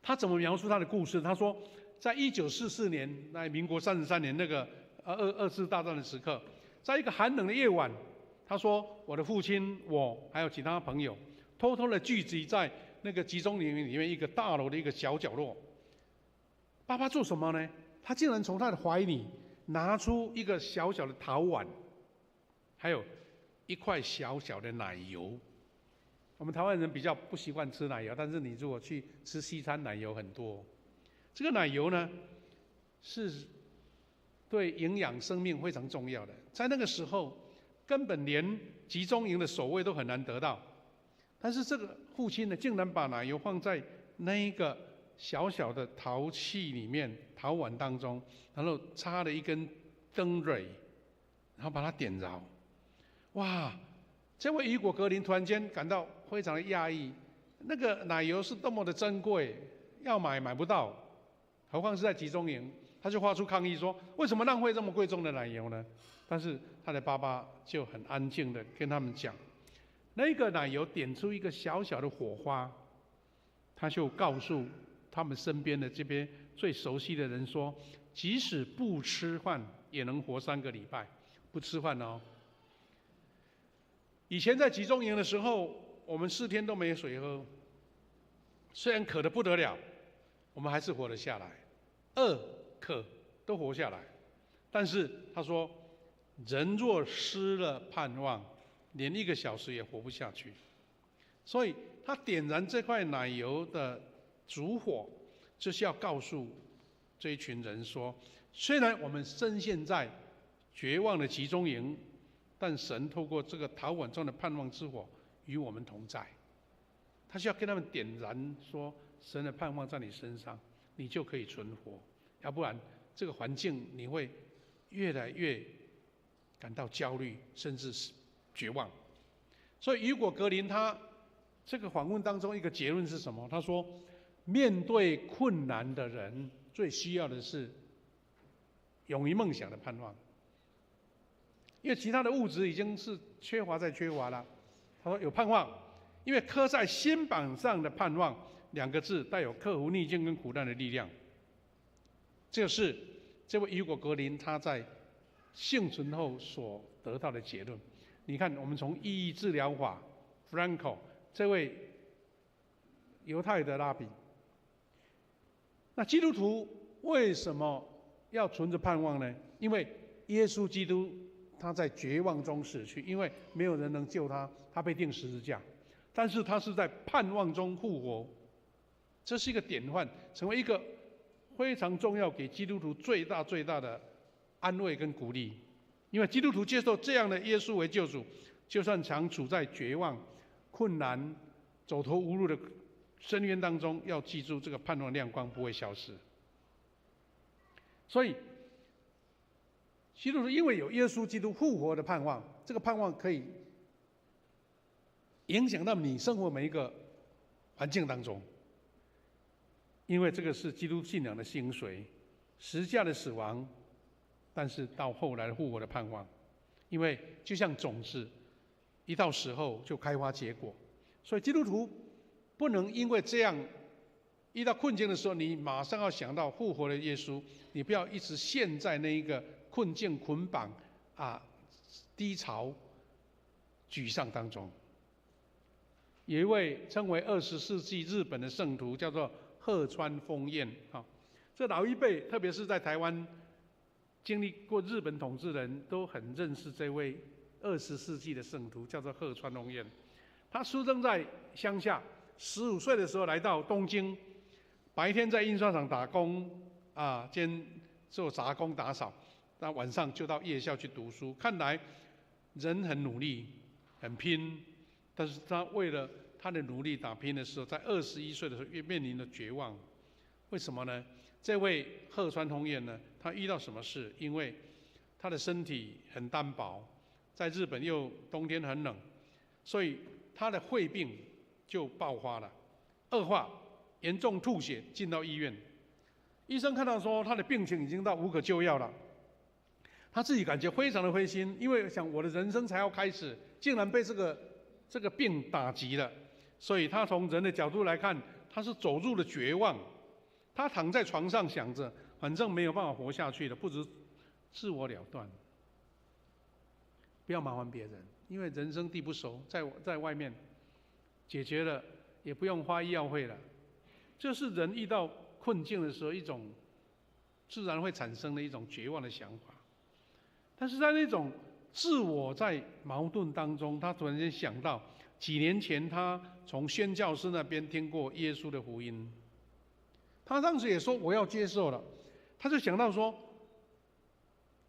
他怎么描述他的故事？他说，在1944年，在民国33年那个二次大战的时刻，在一个寒冷的夜晚，他说，我的父亲、我还有其他朋友，偷偷的聚集在那个集中营里面一个大楼的一个小角落。爸爸做什么呢？他竟然从他的怀里拿出一个小小的陶碗，还有一块小小的奶油。我们台湾人比较不习惯吃奶油，但是你如果去吃西餐，奶油很多。这个奶油呢，是对营养生命非常重要的。在那个时候，根本连集中营的守卫都很难得到。但是这个父亲呢，竟然把奶油放在那一个小小的陶器里面、陶碗当中，然后插了一根灯蕊，然后把它点着。哇！这位雨果格林突然间感到非常的讶异，那个奶油是多么的珍贵，要买不到，何况是在集中营。他就发出抗议说：“为什么浪费这么贵重的奶油呢？”但是他的爸爸就很安静的跟他们讲，那个奶油点出一个小小的火花，他就告诉他们身边的这边最熟悉的人说：“即使不吃饭，也能活3个礼拜。不吃饭哦。”以前在集中营的时候，我们4天都没有水喝，虽然渴得不得了，我们还是活了下来，饿、渴都活下来。但是他说，人若失了盼望，连1个小时也活不下去。所以他点燃这块奶油的烛火，就是要告诉这一群人说，虽然我们深陷在绝望的集中营，但神透过这个陶碗中的盼望之火与我们同在。他需要跟他们点燃说，神的盼望在你身上，你就可以存活，要不然这个环境你会越来越感到焦虑，甚至是绝望。所以雨果格林他这个访问当中一个结论是什么？他说，面对困难的人最需要的是勇于梦想的盼望，因为其他的物质已经是缺乏了。他说有盼望，因为刻在心板上的盼望2个字带有克服逆境跟苦难的力量。这是这位雨果格林他在幸存后所得到的结论。你看，我们从意义治疗法 Frankl 这位犹太的拉比，那基督徒为什么要存着盼望呢？因为耶稣基督他在绝望中死去，因为没有人能救他，他被钉十字架。但是他是在盼望中复活，这是一个典范，成为一个非常重要给基督徒最大的安慰跟鼓励。因为基督徒接受这样的耶稣为救主，就算常处在绝望、困难、走投无路的深渊当中，要记住这个盼望亮光不会消失。所以基督徒因为有耶稣基督复活的盼望，这个盼望可以影响到你生活每一个环境当中。因为这个是基督信仰的精髓，十字架的死亡，但是到后来的复活的盼望。因为就像种子，一到时候就开花结果，所以基督徒不能因为这样遇到困境的时候，你马上要想到复活的耶稣，你不要一直陷在那一个困境捆绑低潮沮丧当中。有一位称为20世纪日本的圣徒，叫做鹤川丰彦这老一辈，特别是在台湾经历过日本统治的人，都很认识这位20世纪的圣徒，叫做鹤川丰彦。他出生在乡下， 15岁的时候来到东京，白天在印刷厂打工兼做杂工打扫，那晚上就到夜校去读书。看来人很努力，很拼，但是他为了他的努力打拼的时候，在21岁的时候也面临了绝望。为什么呢？这位鹤川弘彦呢，他遇到什么事？因为他的身体很单薄，在日本又冬天很冷，所以他的肺病就爆发了，恶化，严重吐血，进到医院。医生看到说他的病情已经到无可救药了，他自己感觉非常的灰心，因为想我的人生才要开始，竟然被这个病打击了，所以他从人的角度来看，他是走入了绝望。他躺在床上想着，反正没有办法活下去了，不如自我了断，不要麻烦别人，因为人生地不熟，在外面解决了，也不用花医药费了。这是人遇到困境的时候一种自然会产生的一种绝望的想法。但是在那种自我在矛盾当中，他突然间想到，几年前他从宣教师那边听过耶稣的福音。他当时也说我要接受了，他就想到说，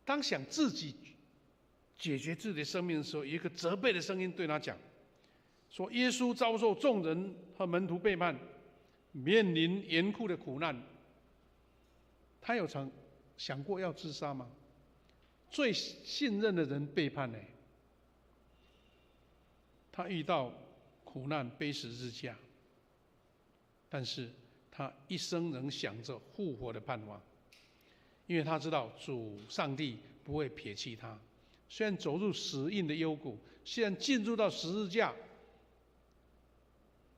当想自己解决自己的生命的时候，有一个责备的声音对他讲，说耶稣遭受众人和门徒背叛，面临严酷的苦难。他有曾想过要自杀吗？最信任的人背叛呢？他遇到苦难，悲十字架，但是他一生仍想着复活的盼望，因为他知道主上帝不会撇弃他。虽然走入死荫的幽谷，虽然进入到十字架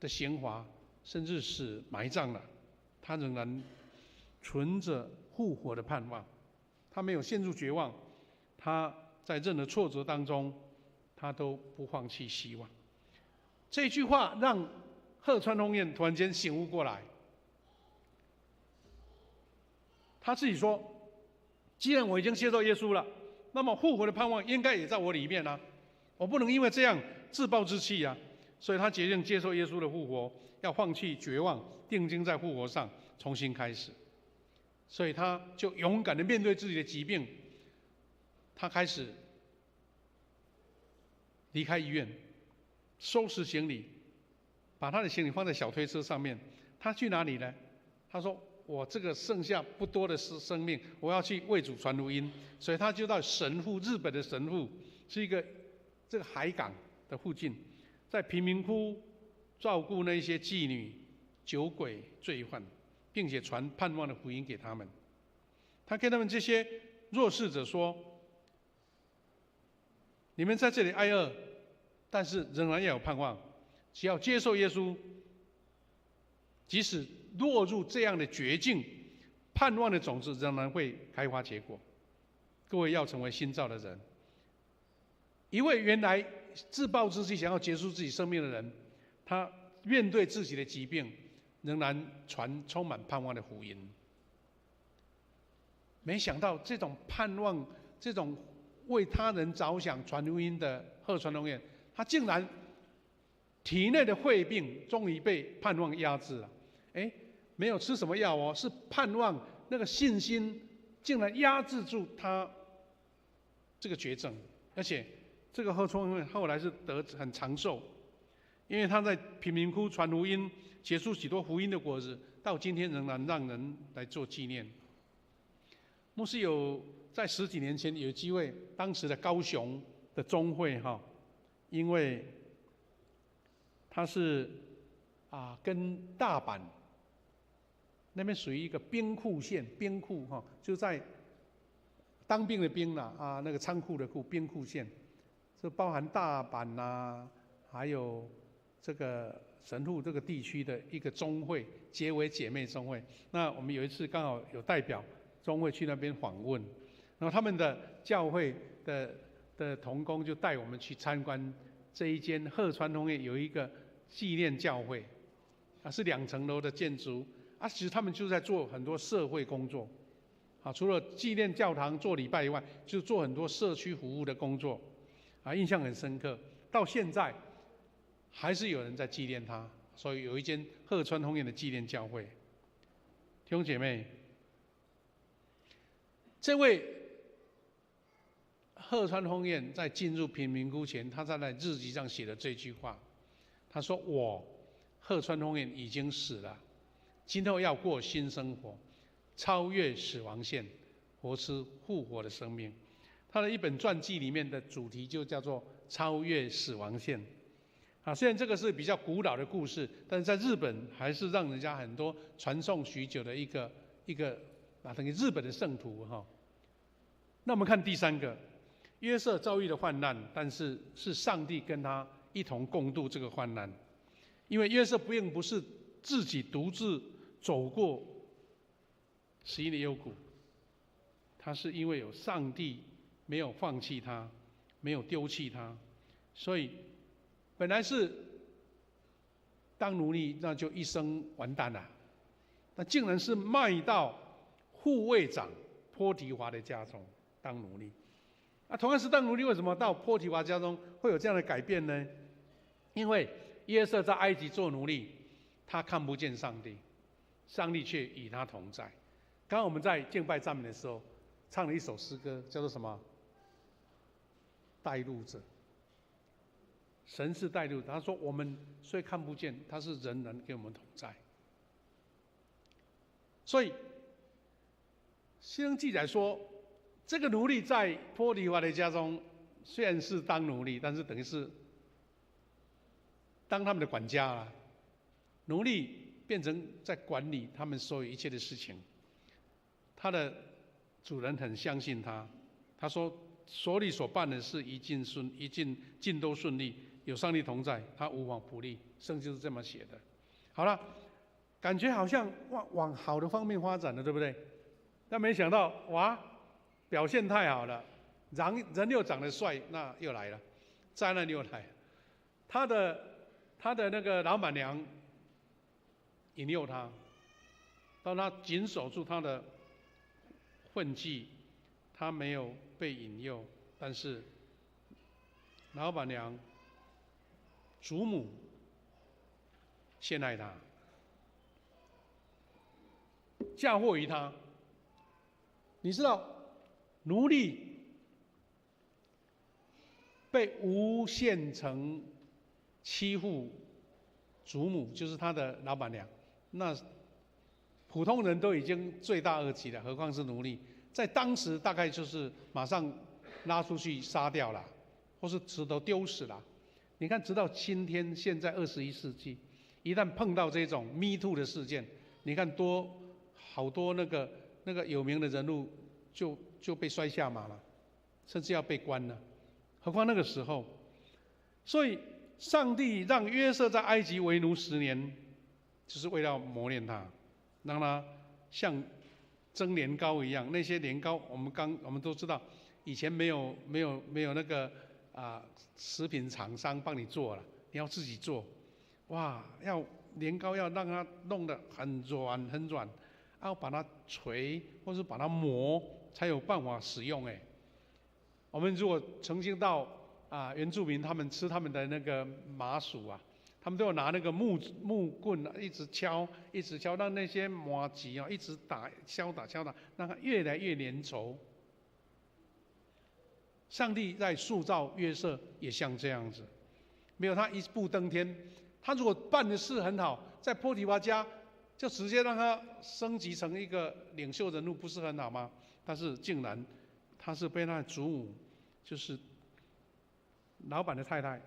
的刑罚，甚至是埋葬了，他仍然存着复活的盼望。他没有陷入绝望，他在任何挫折当中，他都不放弃希望。这句话让鹤川弘彦突然间醒悟过来。他自己说，既然我已经接受耶稣了，那么复活的盼望应该也在我里面啊，我不能因为这样自暴自弃啊。所以他决定接受耶稣的复活，要放弃绝望，定睛在复活上，重新开始。所以他就勇敢地面对自己的疾病，他开始离开医院，收拾行李，把他的行李放在小推车上面。他去哪里呢？他说，我这个剩下不多的生命，我要去为主传福音。所以他就到神户，日本的神户是一个这个海港的附近，在贫民窟照顾那些妓女、酒鬼、罪犯，并且传盼望的福音给他们。他跟他们这些弱势者说，你们在这里挨饿，但是仍然要有盼望，只要接受耶稣，即使落入这样的绝境，盼望的种子仍然会开花结果。各位要成为新造的人。一位原来自暴自弃想要结束自己生命的人，他面对自己的疾病，仍然传充满盼望的福音。没想到这种盼望，这种为他人着想传福音的鹤川弘彦，他竟然体内的肺病终于被盼望压制了。没有吃什么药哦，是盼望那个信心竟然压制住他这个绝症。而且这个鹤川弘彦后来是得很长寿，因为他在贫民窟传福音，结出许多福音的果子，到今天仍然让人来做纪念。牧师有在10几年前有机会，当时的高雄的中会因为他是跟大阪那边属于一个兵库县，兵库就在当兵的兵那个仓库的库，兵库县，这包含大阪还有这个神户这个地区的一个中会，结为姐妹中会。那我们有一次刚好有代表中会去那边访问，然后他们的教会的同工就带我们去参观这一间鹤川弘彦有一个纪念教会，是2层楼的建筑其实他们就在做很多社会工作除了纪念教堂做礼拜以外，就做很多社区服务的工作印象很深刻。到现在还是有人在纪念他所以有一间鹤川丰彦的纪念教会。弟兄姐妹，这位鹤川丰彦在进入贫民窟前，他在日记上写了这句话，他说：“我鹤川丰彦已经死了，今后要过新生活，超越死亡线，活出复活的生命。”他的一本传记里面的主题就叫做“超越死亡线”。虽然这个是比较古老的故事，但是在日本还是让人家很多传颂许久的一个等于日本的圣徒哈。那我们看第三个，约瑟遭遇了患难，但是是上帝跟他一同共度这个患难，因为约瑟并不是自己独自走过死荫的幽谷，他是因为有上帝没有放弃他，没有丢弃他，所以本来是当奴隶，那就一生完蛋了。那竟然是卖到护卫长波提华的家中当奴隶。同样是当奴隶，为什么到波提华家中会有这样的改变呢？因为约瑟在埃及做奴隶，他看不见上帝，上帝却与他同在。刚刚我们在敬拜赞美的时候，唱了一首诗歌，叫做什么？带路者。神是带路，他说我们虽看不见，他是仍然跟我们同在。所以圣经记载说，这个奴隶在波提华的家中，虽然是当奴隶，但是等于是当他们的管家啦。奴隶变成在管理他们所有一切的事情。他的主人很相信他，他说所里所办的事一尽都顺利，有上帝同在，他无往不利。圣经是这么写的。好了，感觉好像往好的方面发展了，对不对？但没想到哇，表现太好了，人又长得帅，那又来了，灾难又来了。他的那个老板娘引诱他，当他紧守住他的混迹，他没有被引诱，但是老板娘祖母陷害他，嫁祸于他。你知道，奴隶被诬陷成欺负祖母，就是他的老板娘，那普通人都已经罪大恶极了，何况是奴隶？在当时大概就是马上拉出去杀掉了，或是石头丢死了。你看，直到今天，现在21世纪，一旦碰到这种 Me Too 的事件，你看好多那个有名的人物就被摔下马了，甚至要被关了。何况那个时候，所以上帝让约瑟在埃及为奴10年，就是为了磨练他，让他像蒸年糕一样。那些年糕我们都知道，以前没有那个食品厂商帮你做了，你要自己做。哇，年糕要让它弄得很软很软，要把它捶或是把它磨，才有办法使用。我们如果曾经到原住民他们吃他们的那个麻薯啊，他们都有拿那个木棍一直敲，让那些麻糬一直敲打，让它越来越粘稠。上帝在塑造约瑟也像这样子，没有他一步登天。他如果办的事很好，在波提乏家就直接让他升级成一个领袖人物，不是很好吗？但是竟然他是被他的祖母，就是老板的太太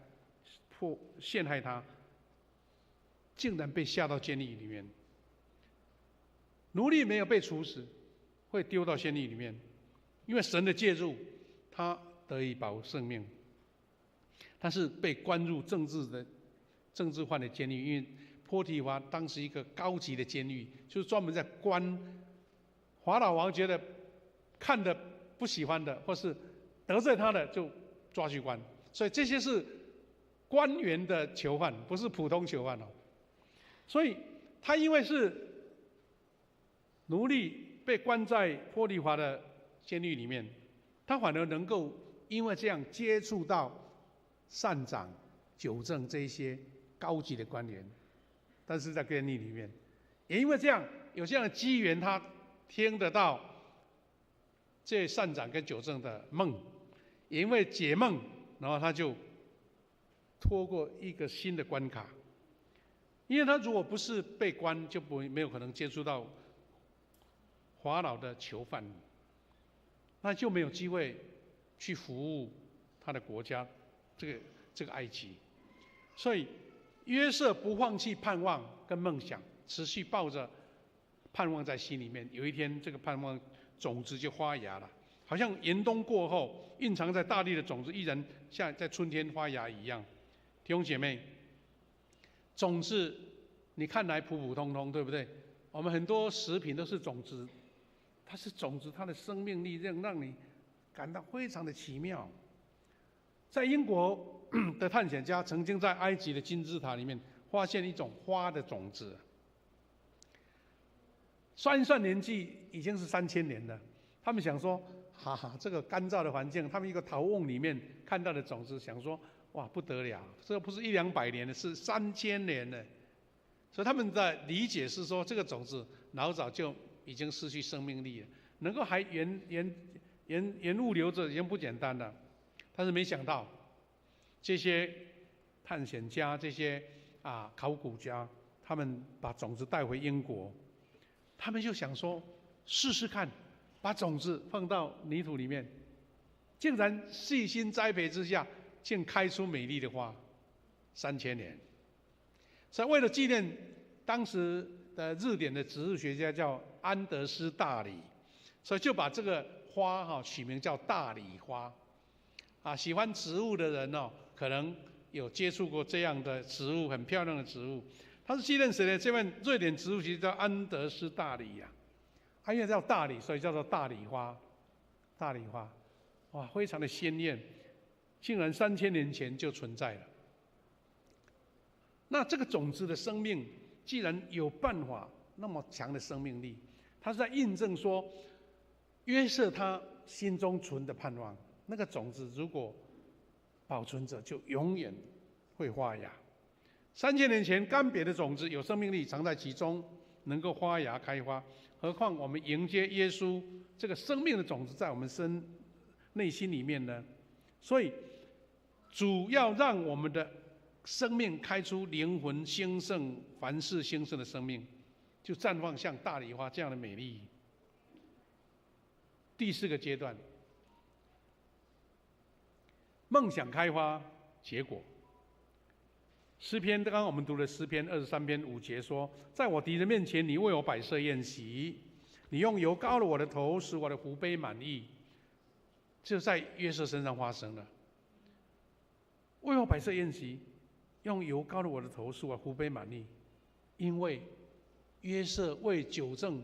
陷害他，竟然被下到监狱里面。奴隶没有被处死，会丢到监狱里面，因为神的介入，他得以保生命。但是被关入政治犯的监狱，因为波提乏当时一个高级的监狱，就是专门在关法老王觉得看的不喜欢的，或是得罪他的，就抓去关。所以这些是官员的囚犯，不是普通囚犯哦。所以他因为是奴隶，被关在波提乏的监狱里面，他反而能够因为这样接触到善长、纠正这些高级的官员，但是在监狱里面，也因为这样有这样的机缘，他听得到这善长跟九正的梦，也因为解梦，然后他就拖过一个新的关卡。因为他如果不是被关，就没有可能接触到法老的囚犯，那就没有机会去服务他的国家，这个埃及。所以约瑟不放弃盼望跟梦想，持续抱着盼望在心里面。有一天，这个盼望种子就发芽了，好像严冬过后蕴藏在大地的种子，依然像在春天发芽一样。弟兄姐妹，种子你看来普普通通，对不对？我们很多食品都是种子，它是种子，它的生命力让你感到非常的奇妙。在英国的探险家曾经在埃及的金字塔里面发现一种花的种子，算一算年纪已经是3000年了。他们想说，这个干燥的环境，他们一个陶瓮里面看到的种子，想说，哇，不得了，这不是100-200年的，是3000年的。所以他们的理解是说，这个种子老早就已经失去生命力了，能够还原物留着，已经不简单了。但是没想到，这些探险家、这些考古家，他们把种子带回英国，他们就想说，试试看，把种子放到泥土里面，竟然细心栽培之下，竟开出美丽的花，3000年。所以为了纪念当时的日典的植物学家叫安德斯大理，所以就把这个花取名叫大理花。喜欢植物的人可能有接触过这样的植物，很漂亮的植物。他是纪念谁呢？这位瑞典植物学家叫安德斯大理呀。因为叫大理，所以叫做大理花。大理花，哇，非常的鲜艳，竟然3000年前就存在了。那这个种子的生命，既然有办法那么强的生命力，它是在印证说，约瑟他心中存的盼望，那个种子如果保存着，就永远会发芽。3000年前干瘪的种子有生命力，藏在其中，能够发芽开花。何况我们迎接耶稣这个生命的种子在我们内心里面呢？所以主要让我们的生命开出灵魂兴盛、凡事兴盛的生命，就绽放像大理花这样的美丽。第4个阶段，梦想开花结果。诗篇，刚刚我们读的诗篇23篇5节说：“在我敌人面前，你为我摆设宴席，你用油膏了我的头，使我的福杯满溢。”就在约瑟身上发生了。为我摆设宴席，用油膏了我的头，使我福杯满溢。因为约瑟为九正、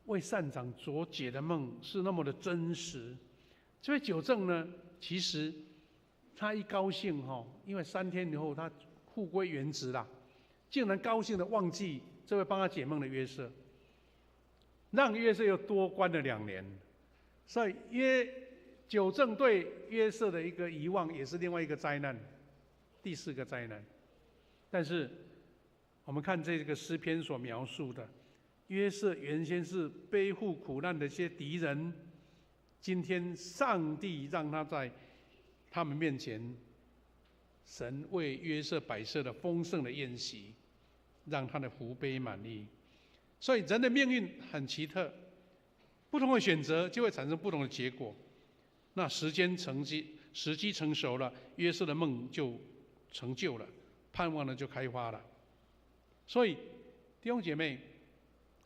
为善长所解的梦是那么的真实。这位九正呢，其实他一高兴因为3天以后他复归原职啦，竟然高兴的忘记这位帮他解梦的约瑟，让约瑟又多关了2年。所以九正对约瑟的一个遗忘，也是另外一个灾难，第4个灾难。但是我们看这个诗篇所描述的，约瑟原先是背负苦难的一些敌人，今天上帝让他在他们面前，神为约瑟摆设了丰盛的宴席，让他的福杯满溢。所以人的命运很奇特，不同的选择就会产生不同的结果。那时机成熟了，约瑟的梦就成就了，盼望呢就开花了。所以弟兄姐妹，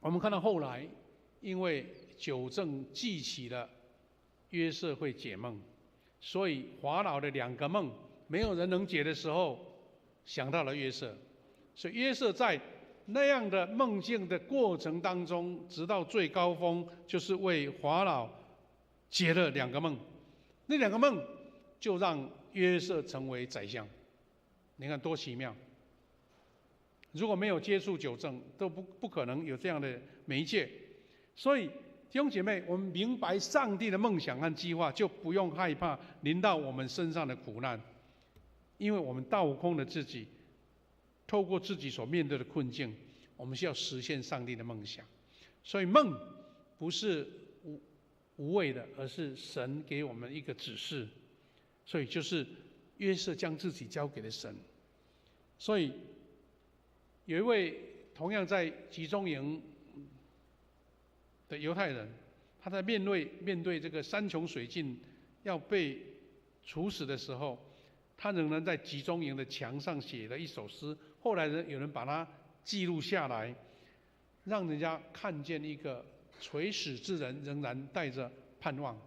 我们看到后来，因为九正记起了约瑟会解梦，所以法老的2个梦没有人能解的时候，想到了约瑟。所以约瑟在那样的梦境的过程当中，直到最高峰，就是为法老解了2个梦。那2个梦就让约瑟成为宰相。你看多奇妙！如果没有接触九正，都不可能有这样的媒介。所以弟兄姐妹，我们明白上帝的梦想和计划，就不用害怕临到我们身上的苦难，因为我们倒空了自己，透过自己所面对的困境，我们需要实现上帝的梦想。所以梦不是无谓的，而是神给我们一个指示。所以就是约瑟将自己交给了神。所以有一位同样在集中营的犹太人，他在面对这个山穷水尽要被处死的时候，他仍然在集中营的墙上写了一首诗，后来有人把它记录下来，让人家看见一个垂死之人仍然带着盼望，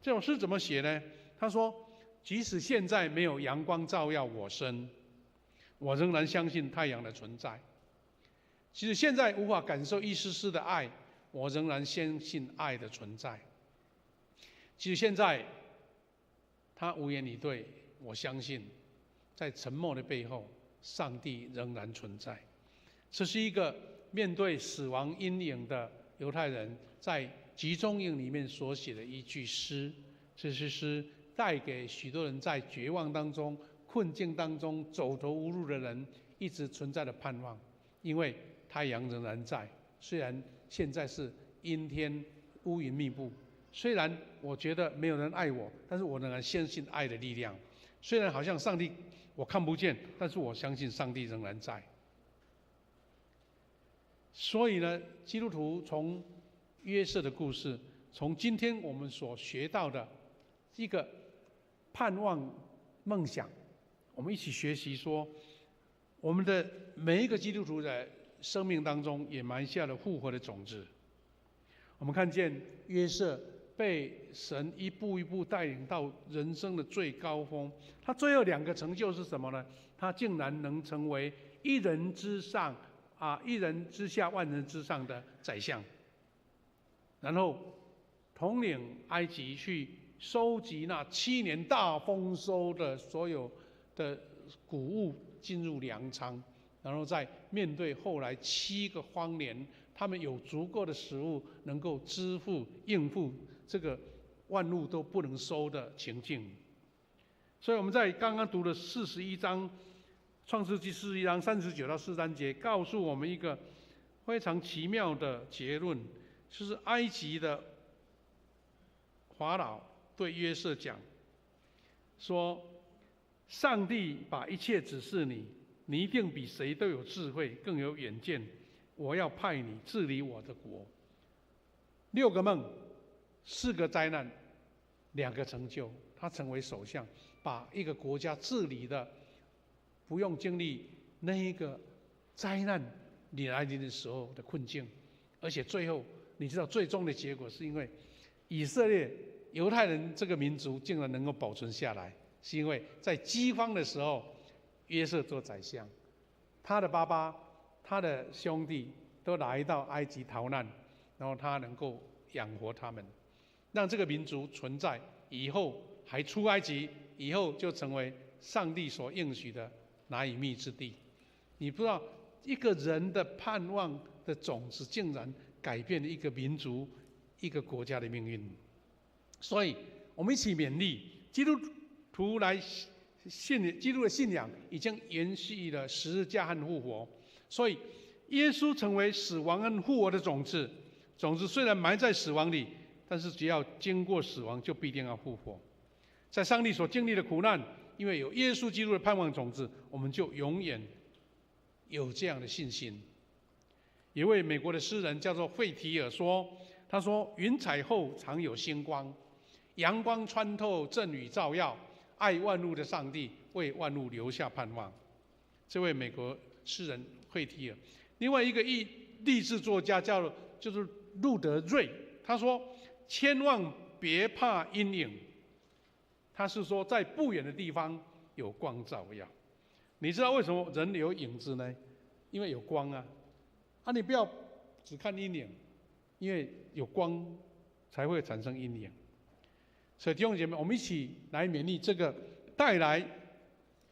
这首诗怎么写呢？他说：即使现在没有阳光照耀我身，我仍然相信太阳的存在。即使现在无法感受一丝丝的爱，我仍然相信爱的存在。即使现在他无言以对，我相信在沉默的背后，上帝仍然存在。这是一个面对死亡阴影的犹太人在集中营里面所写的一句诗。这些诗带给许多人在绝望当中、困境当中走投无路的人一直存在的盼望。因为太阳仍然在，虽然现在是阴天乌云密布，虽然我觉得没有人爱我，但是我仍然相信爱的力量。虽然好像上帝我看不见，但是我相信上帝仍然在。所以呢，基督徒从约瑟的故事，从今天我们所学到的一个盼望梦想，我们一起学习说，我们的每一个基督徒的生命当中也埋下了复活的种子。我们看见约瑟被神一步一步带领到人生的最高峰，他最后2个成就是什么呢？他竟然能成为一人之上一人之下万人之上的宰相，然后统领埃及去收集那7年大丰收的所有的谷物进入粮仓，然后再面对后来7个荒年，他们有足够的食物能够应付这个万物都不能收的情境。所以我们在刚刚读的41章创世纪41章39到43节告诉我们一个非常奇妙的结论，就是埃及的法老对约瑟讲说，上帝把一切指示你，你一定比谁都有智慧，更有远见，我要派你治理我的国。6个梦，4个灾难，2个成就，他成为首相，把一个国家治理的不用经历那一个灾难来临的时候的困境。而且最后你知道最终的结果是因为以色列犹太人这个民族竟然能够保存下来，是因为在饥荒的时候约瑟做宰相，他的爸爸他的兄弟都来到埃及逃难，然后他能够养活他们，让这个民族存在，以后还出埃及，以后就成为上帝所应许的拿以密之地。你不知道一个人的盼望的种子竟然改变了一个民族一个国家的命运。所以我们一起勉励基督徒来基督的信仰已经延续了十字架和复活，所以耶稣成为死亡和复活的种子。种子虽然埋在死亡里，但是只要经过死亡就必定要复活。在上帝所经历的苦难，因为有耶稣基督的盼望种子，我们就永远有这样的信心。有一位美国的诗人叫做惠提尔说，他说，云彩后常有星光，阳光穿透阵雨照耀，爱万物的上帝为万物留下盼望。这位美国诗人惠提尔。另外一个励志作家就是路德瑞，他说，千万别怕阴影，他是说在不远的地方有光照耀。你知道为什么人有影子呢？因为有光啊！你不要只看阴影，因为有光才会产生阴影。所以弟兄姐妹，我们一起来勉励这个带来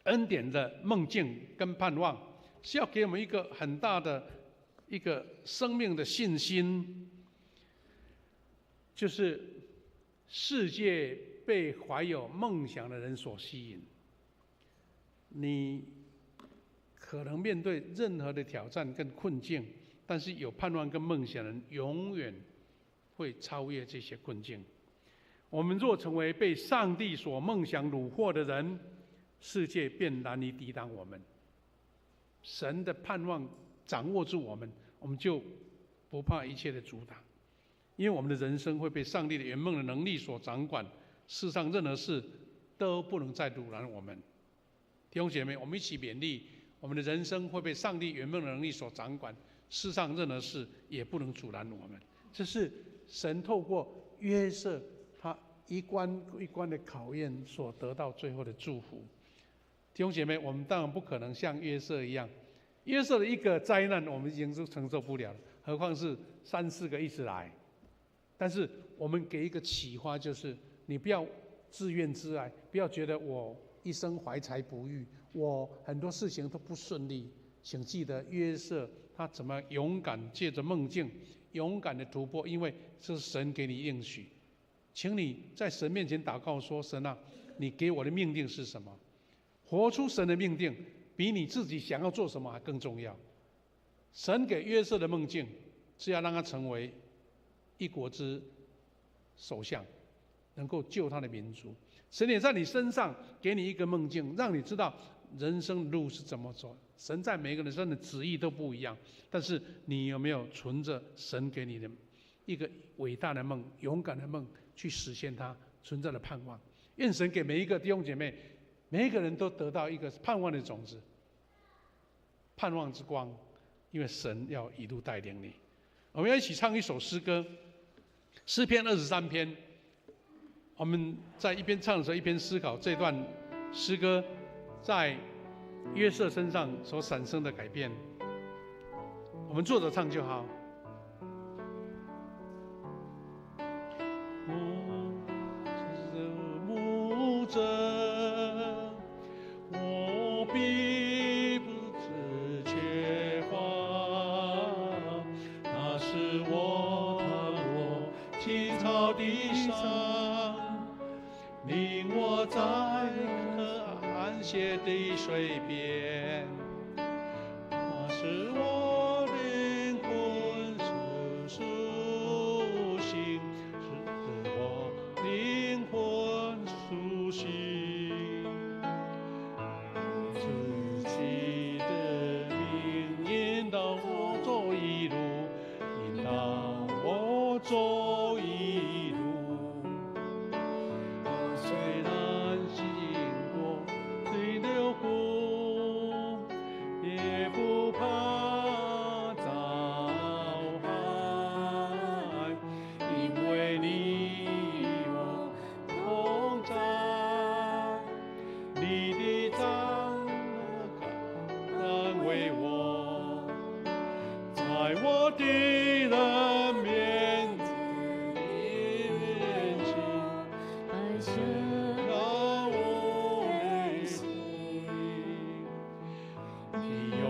恩典的梦境跟盼望，是要给我们一个很大的一个生命的信心，就是世界被怀有梦想的人所吸引。你可能面对任何的挑战跟困境，但是有盼望跟梦想的人，永远会超越这些困境。我们若成为被上帝所梦想虏获的人，世界便难以抵挡我们。神的盼望掌握住我们，我们就不怕一切的阻挡，因为我们的人生会被上帝的圆梦的能力所掌管，世上任何事都不能再阻拦我们。弟兄姐妹，我们一起勉励，我们的人生会被上帝圆梦的能力所掌管，世上任何事也不能阻拦我们。这是神透过约瑟他一关一关的考验所得到最后的祝福。弟兄姐妹，我们当然不可能像约瑟一样，约瑟的一个灾难我们已经是承受不了了，何况是3、4个一直来。但是我们给一个启发，就是你不要自怨自艾，不要觉得我一生怀才不遇，我很多事情都不顺利。请记得约瑟他怎么勇敢借着梦境勇敢的突破，因为这是神给你应许。请你在神面前祷告说，神啊，你给我的命定是什么？活出神的命定比你自己想要做什么还更重要。神给约瑟的梦境是要让他成为一国之首相，能够救他的民族。神也在你身上给你一个梦境，让你知道人生的路是怎么走。神在每个人生的旨意都不一样，但是你有没有存着神给你的一个伟大的梦、勇敢的梦去实现它，存在的盼望？愿神给每一个弟兄姐妹，每一个人都得到一个盼望的种子，盼望之光，因为神要一路带领你。我们要一起唱一首诗歌，诗篇23篇。我们在一边唱的时候，一边思考这段诗歌在约瑟身上所产生的改变。我们坐着唱就好。我是牧者，我必不致缺乏，那是我躺卧青草地上，领我在可安歇的水边，那是我灵魂苏醒，使我灵魂苏醒。自己的命引导我走一路，引导我走一路。虽然经过水流谷，也不怕遭害，因为你与我同在，你的杖安慰我，在我的人面前让我内心，你拥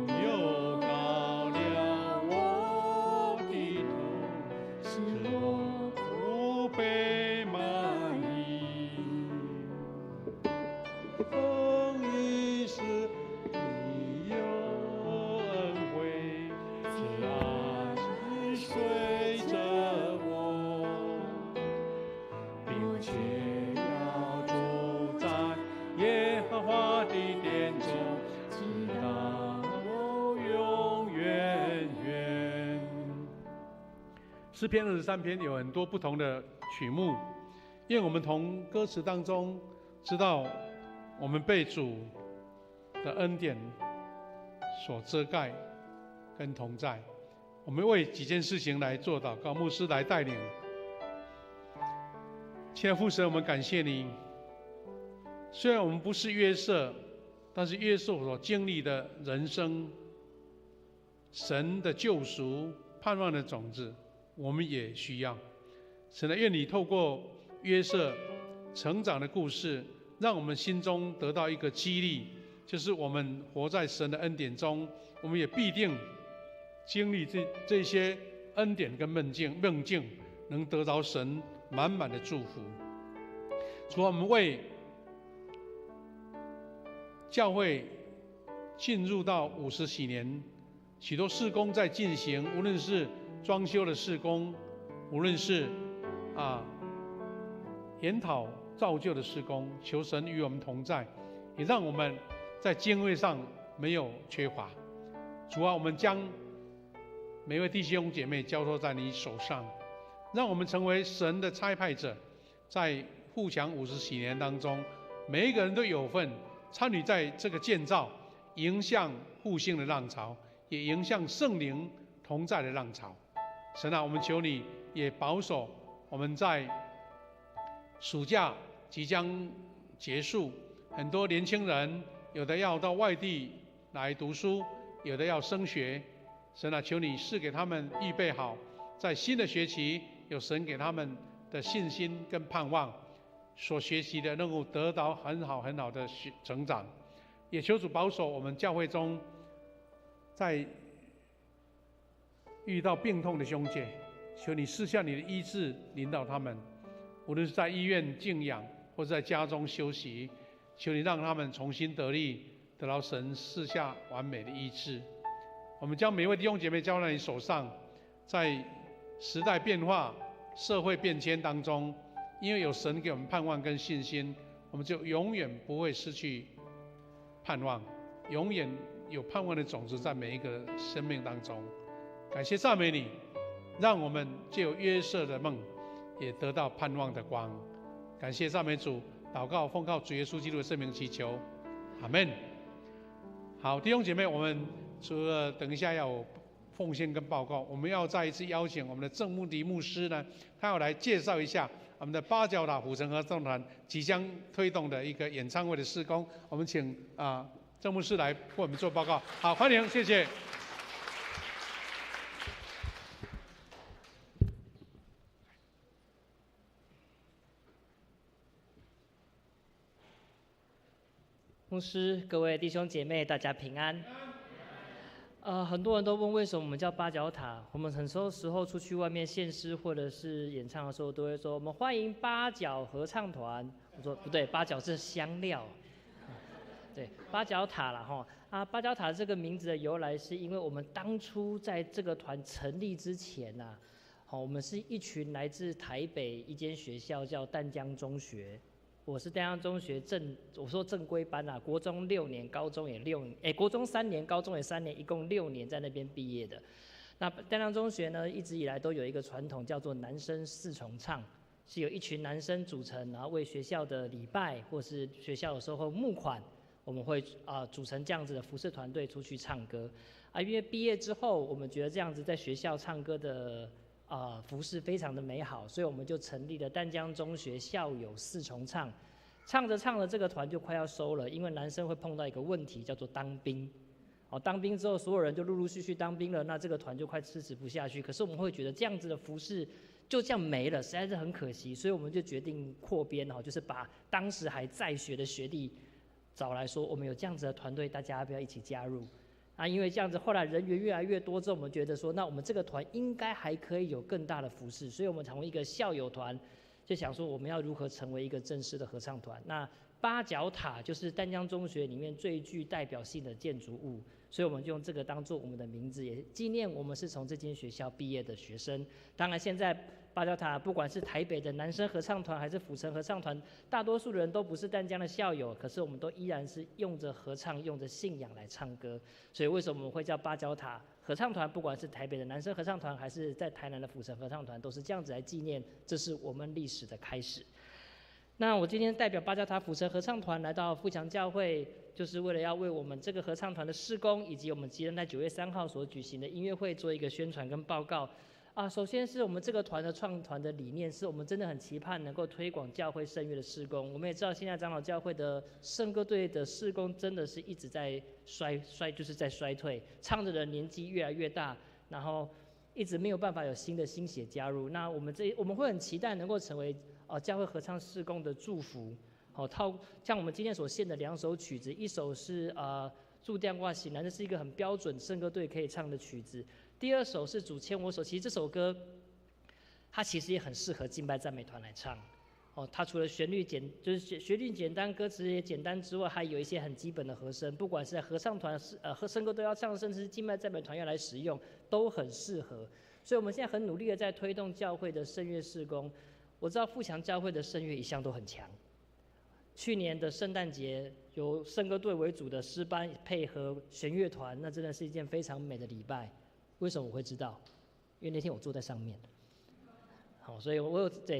有高了我的头，使我不被满意。风雨时你有恩惠，慈爱是随着我，并且要住在耶和华的殿中，直到永远远。诗篇23篇有很多不同的曲目，因为我们从歌词当中知道，我们被主的恩典所遮盖跟同在。我们为几件事情来做祷告，牧师来带领。亲爱的父神，我们感谢你。虽然我们不是约瑟，但是约瑟所经历的人生，神的救赎、盼望的种子，我们也需要。神啊，愿你透过约瑟成长的故事，让我们心中得到一个激励，就是我们活在神的恩典中，我们也必定经历这些恩典跟梦境，能得到神满满的祝福。主啊，我们为教会进入到50禧年，许多事工在进行，无论是装修的事工，无论是研讨造就的事工，求神与我们同在，也让我们在经费上没有缺乏。主啊，我们将每位弟兄姐妹交托在你手上，让我们成为神的差派者，在富强50禧年当中，每一个人都有份参与在这个建造，迎向复兴的浪潮，也迎向圣灵同在的浪潮。神啊，我们求你也保守我们在暑假即将结束，很多年轻人有的要到外地来读书，有的要升学。神啊，求你赐给他们预备好，在新的学期有神给他们的信心跟盼望，所学习的能够得到很好的成长。也求主保守我们教会中，在遇到病痛的兄姐，求你赐下你的医治领导他们，无论是在医院静养或者在家中休息，求你让他们重新得力，得到神赐下完美的医治。我们将每位弟兄姐妹交在你手上，在时代变化、社会变迁当中，因为有神给我们盼望跟信心，我们就永远不会失去盼望，永远有盼望的种子在每一个生命当中。感谢赞美你，让我们藉由约瑟的梦，也得到盼望的光。感谢赞美主，祷告奉靠主耶稣基督的圣名祈求，阿们。好，弟兄姐妹，我们除了等一下要有奉献跟报告，我们要再一次邀请我们的郑慕迪牧师呢，他要来介绍一下我们的八角塔府城合唱团即将推动的一个演唱会的事工。我们请郑牧师来为我们做报告。好，欢迎，谢谢。牧师、各位弟兄姐妹，大家平安。很多人都问为什么我们叫八角塔。我们很多时候出去外面献诗或者是演唱的时候，都会说我们欢迎八角合唱团。我说不对，八角是香料。对，八角塔啦哈。八角塔这个名字的由来，是因为我们当初在这个团成立之前呐，我们是一群来自台北一间学校叫淡江中学。我是淡江中学我说正规班啦，国中6年，高中也6年，国中3年，高中也3年，一共6年在那边毕业的。那淡江中学呢，一直以来都有一个传统叫做男生4重唱，是由一群男生组成，然后为学校的礼拜或是学校有时候募款，我们会组成这样子的服侍团队出去唱歌。因为毕业之后，我们觉得这样子在学校唱歌的服饰非常的美好，所以我们就成立了淡江中学校友4重唱。唱着唱着，这个团就快要收了，因为男生会碰到一个问题，叫做当兵。当兵之后，所有人就陆陆续续当兵了，那这个团就快支持不下去。可是我们会觉得这样子的服饰就这样没了，实在是很可惜，所以我们就决定扩编，就是把当时还在学的学弟找来说，我们有这样子的团队，大家要不要一起加入？因为这样子，后来人员越来越多之后，我们觉得说，那我们这个团应该还可以有更大的服饰，所以我们成为一个校友团，就想说我们要如何成为一个正式的合唱团。那八角塔就是淡江中学里面最具代表性的建筑物，所以我们就用这个当做我们的名字，也纪念我们是从这间学校毕业的学生。当然，现在八角塔不管是台北的男生合唱团还是府城合唱团，大多数的人都不是淡江的校友，可是我们都依然是用着合唱、用着信仰来唱歌。所以为什么我们会叫八角塔合唱团？不管是台北的男生合唱团，还是在台南的府城合唱团，都是这样子来纪念，这是我们历史的开始。那我今天代表八角塔府城合唱团来到富强教会，就是为了要为我们这个合唱团的事工，以及我们即将在9月3号所举行的音乐会做一个宣传跟报告。首先是我们这个团的创团的理念，是我们真的很期盼能够推广教会圣乐的事工。我们也知道现在长老教会的圣歌队的事工真的是一直在就是在衰退，唱的人年纪越来越大，然后一直没有办法有新血加入。那我们会很期待能够成为教会合唱事工的祝福。像我们今天所献的2首曲子，一首是驻电话醒来，这是一个很标准圣歌队可以唱的曲子。第2首是主牵我手，其实这首歌它其实也很适合敬拜赞美团来唱。它除了旋律就是旋律简单，歌词也简单之外，还有一些很基本的和声，不管是在合唱团、和圣歌都要唱，甚至是敬拜赞美团要来使用，都很适合。所以我们现在很努力的在推动教会的圣乐事工。我知道富强教会的圣乐一向都很强。去年的圣诞节由圣歌队为主的诗班配合弦乐团，那真的是一件非常美的礼拜。为什么我会知道？因为那天我坐在上面。好，所以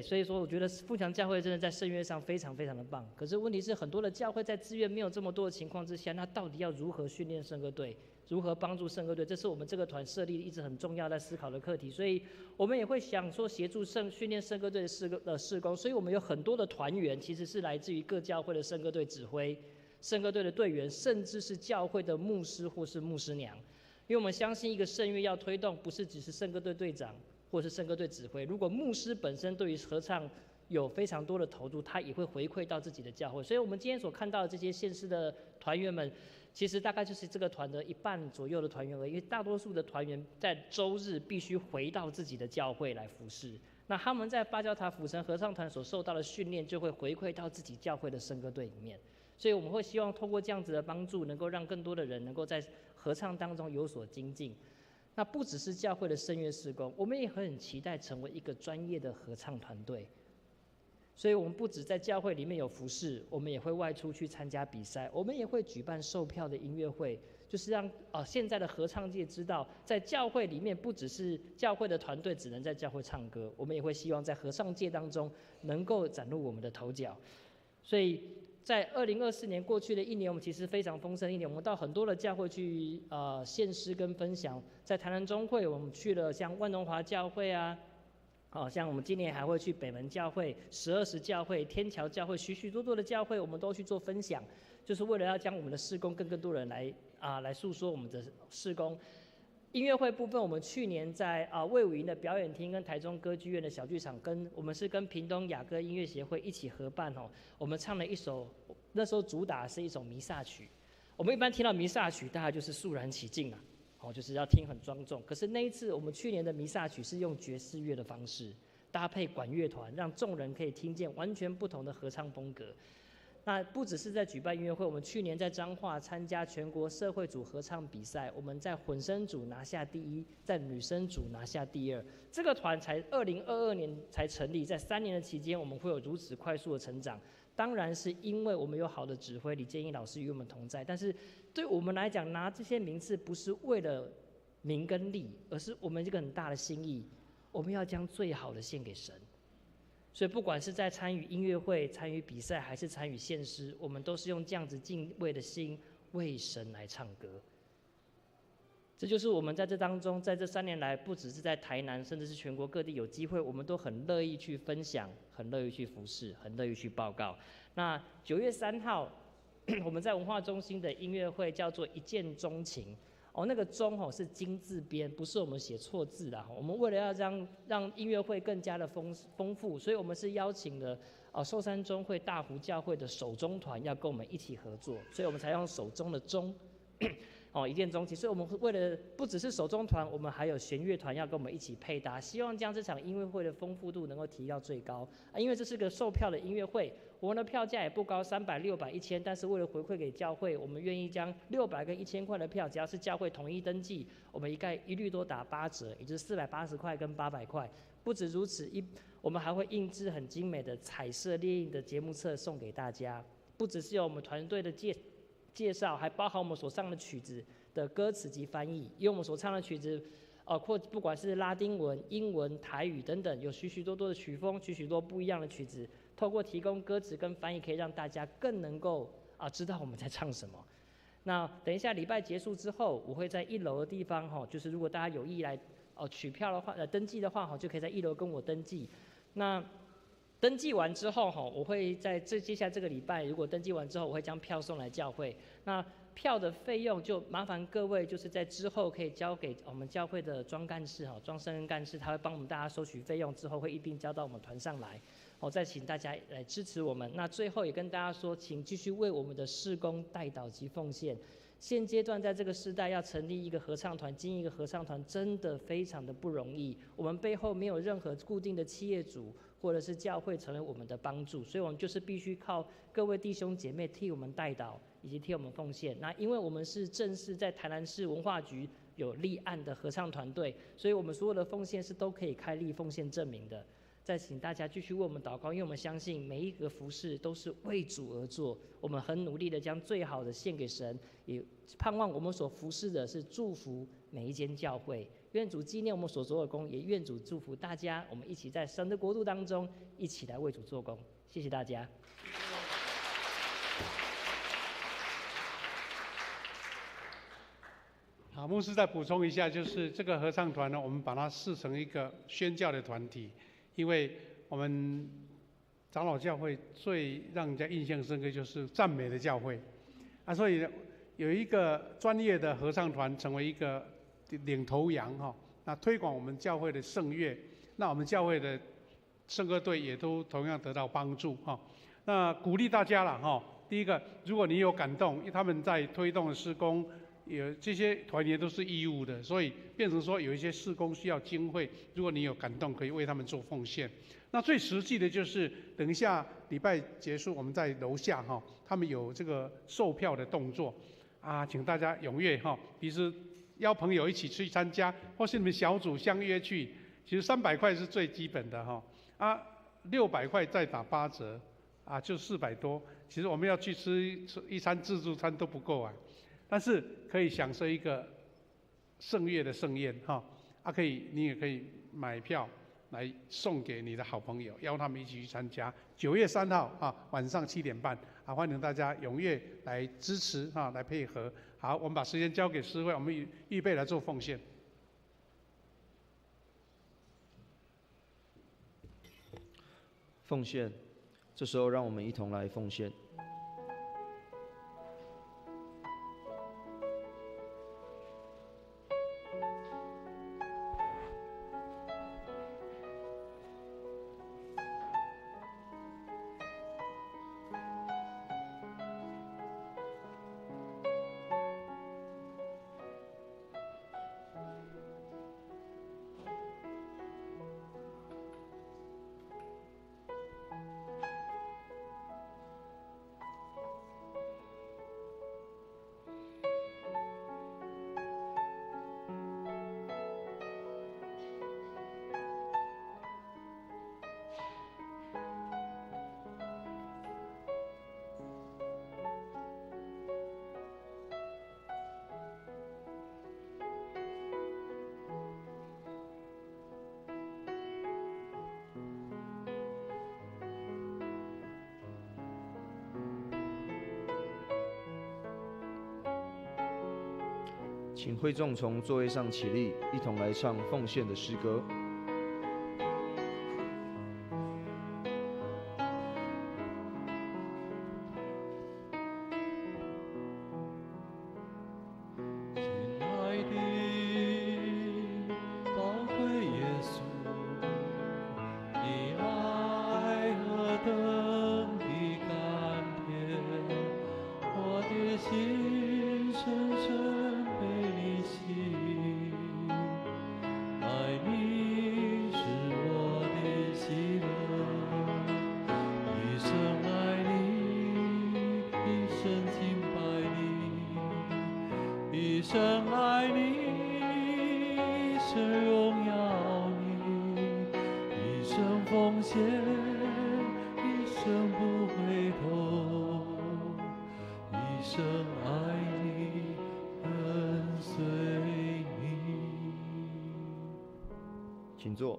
所以说我觉得富强教会真的在圣乐上非常非常的棒。可是问题是，很多的教会在资源没有这么多的情况之下，那到底要如何训练圣歌队？如何帮助圣歌队？这是我们这个团设立一直很重要在思考的课题。所以我们也会想说协助训练圣歌队的事工。所以我们有很多的团员其实是来自于各教会的圣歌队指挥、圣歌队的队员，甚至是教会的牧师或是牧师娘。因为我们相信一个圣乐要推动，不是只是圣歌队队长或是圣歌队指挥。如果牧师本身对于合唱有非常多的投入，他也会回馈到自己的教会。所以我们今天所看到的这些县市的团员们，其实大概就是这个团的一半左右的团员而已。因为大多数的团员在周日必须回到自己的教会来服侍，那他们在巴焦塔府城合唱团所受到的训练，就会回馈到自己教会的圣歌队里面。所以我们会希望透过这样子的帮助，能够让更多的人能够在合唱当中有所精进。那不只是教会的圣乐事工，我们也很期待成为一个专业的合唱团队。所以我们不只在教会里面有服侍，我们也会外出去参加比赛，我们也会举办售票的音乐会，就是让现在的合唱界知道，在教会里面不只是教会的团队只能在教会唱歌，我们也会希望在合唱界当中能够展露我们的头角。所以在2024年过去的一年，我们其实非常丰盛的一年，我们到很多的教会去献诗跟分享。在台南中会，我们去了像万荣华教会啊，像我们今年还会去北门教会、12时教会、天桥教会，许许多多的教会，我们都去做分享，就是为了要将我们的事工跟更多人来诉说我们的事工。音乐会部分，我们去年在卫武营的表演厅跟台中歌剧院的小剧场，我们是跟屏东雅歌音乐协会一起合办我们唱了一首，那时候主打是一首弥撒曲。我们一般听到弥撒曲，大概就是肃然起敬啊，就是要听很庄重。可是那一次，我们去年的弥撒曲是用爵士乐的方式，搭配管乐团，让众人可以听见完全不同的合唱风格。那不只是在举办音乐会，我们去年在彰化参加全国社会组合唱比赛，我们在混声组拿下第1，在女生组拿下第2。这个团才2022年才成立，在3年的期间，我们会有如此快速的成长，当然是因为我们有好的指挥李建义老师与我们同在。但是对我们来讲，拿这些名次不是为了名跟利，而是我们这个很大的心意，我们要将最好的献给神。所以不管是在参与音乐会、参与比赛，还是参与献诗，我们都是用这样子敬畏的心为神来唱歌。这就是我们在这当中，在这3年来，不只是在台南，甚至是全国各地有机会，我们都很乐意去分享，很乐意去服侍，很乐意去报告。那9月3号，我们在文化中心的音乐会叫做一见钟情。那个钟是金字边，不是我们写错字啦。我们为了要让音乐会更加的丰富，所以我们是邀请了寿山中会大湖教会的手钟团要跟我们一起合作，所以我们才用手钟的钟。一见钟情，所以我们为了不只是手钟团，我们还有弦乐团要跟我们一起配搭，希望将这场音乐会的丰富度能够提到最高。因为这是个售票的音乐会，我们的票价也不高，300、600、1000，但是为了回馈给教会，我们愿意将600跟1000块的票，只要是教会统一登记，我们一律都打8折，也就是480块跟800块。不止如此，我们还会印制很精美的彩色列印的节目册送给大家，不只是有我们团队的介绍，还包含我们所唱的曲子的歌词及翻译。因为我们所唱的曲子，不管是拉丁文、英文、台语等等，有许许多多的曲风，许许多不一样的曲子。透过提供歌词跟翻译，可以让大家更能够知道我们在唱什么。那等一下礼拜结束之后，我会在1楼的地方就是如果大家有意来取票的话，登记的话就可以在1楼跟我登记。那登记完之后，我会在接下来这个礼拜，如果登记完之后，我会将票送来教会。那票的费用就麻烦各位，就是在之后可以交给我们教会的庄干事庄圣恩干事，他会帮我们大家收取费用，之后会一并交到我们团上来。再请大家来支持我们。那最后也跟大家说，请继续为我们的事工代祷及奉献。现阶段在这个时代要成立一个合唱团、经营一个合唱团，真的非常的不容易。我们背后没有任何固定的企业主或者是教会成为我们的帮助，所以我们就是必须靠各位弟兄姐妹替我们代祷，以及替我们奉献。那因为我们是正式在台南市文化局有立案的合唱团队，所以我们所有的奉献是都可以开立奉献证明的。再请大家继续为我们祷告，因为我们相信每一个服事都是为主而做，我们很努力的将最好的献给神，也盼望我们所服事的是祝福每一间教会。愿主纪念我们所做的工，也愿主祝福大家，我们一起在神的国度当中一起来为主做工。谢谢大家。好，牧师再补充一下，就是这个合唱团呢，我们把它视成一个宣教的团体。因为我们长老教会最让人家印象深刻就是赞美的教会，所以有一个专业的合唱团成为一个领头羊哈，那推广我们教会的圣乐，那我们教会的圣歌队也都同样得到帮助哈。那鼓励大家了哈，第一个，如果你有感动，因为他们在推动的施工。有这些团员都是义务的，所以变成说有一些事工需要经费，如果你有感动，可以为他们做奉献。那最实际的就是等一下礼拜结束，我们在楼下哈，他们有这个售票的动作啊，请大家踊跃哈，比如邀朋友一起去参加，或是你们小组相约去，其实300块是最基本的哈，600块再打8折啊，就400多。其实我们要去吃一餐自助餐都不够啊。但是可以享受一个圣乐的盛宴哈，你也可以买票来送给你的好朋友，邀他们一起去参加。9月3号晚上7点半欢迎大家踊跃来支持来配合。好，我们把时间交给诗会，我们预备来做奉献。奉献，这时候让我们一同来奉献。请会众从座位上起立，一同来唱奉献的诗歌。请坐。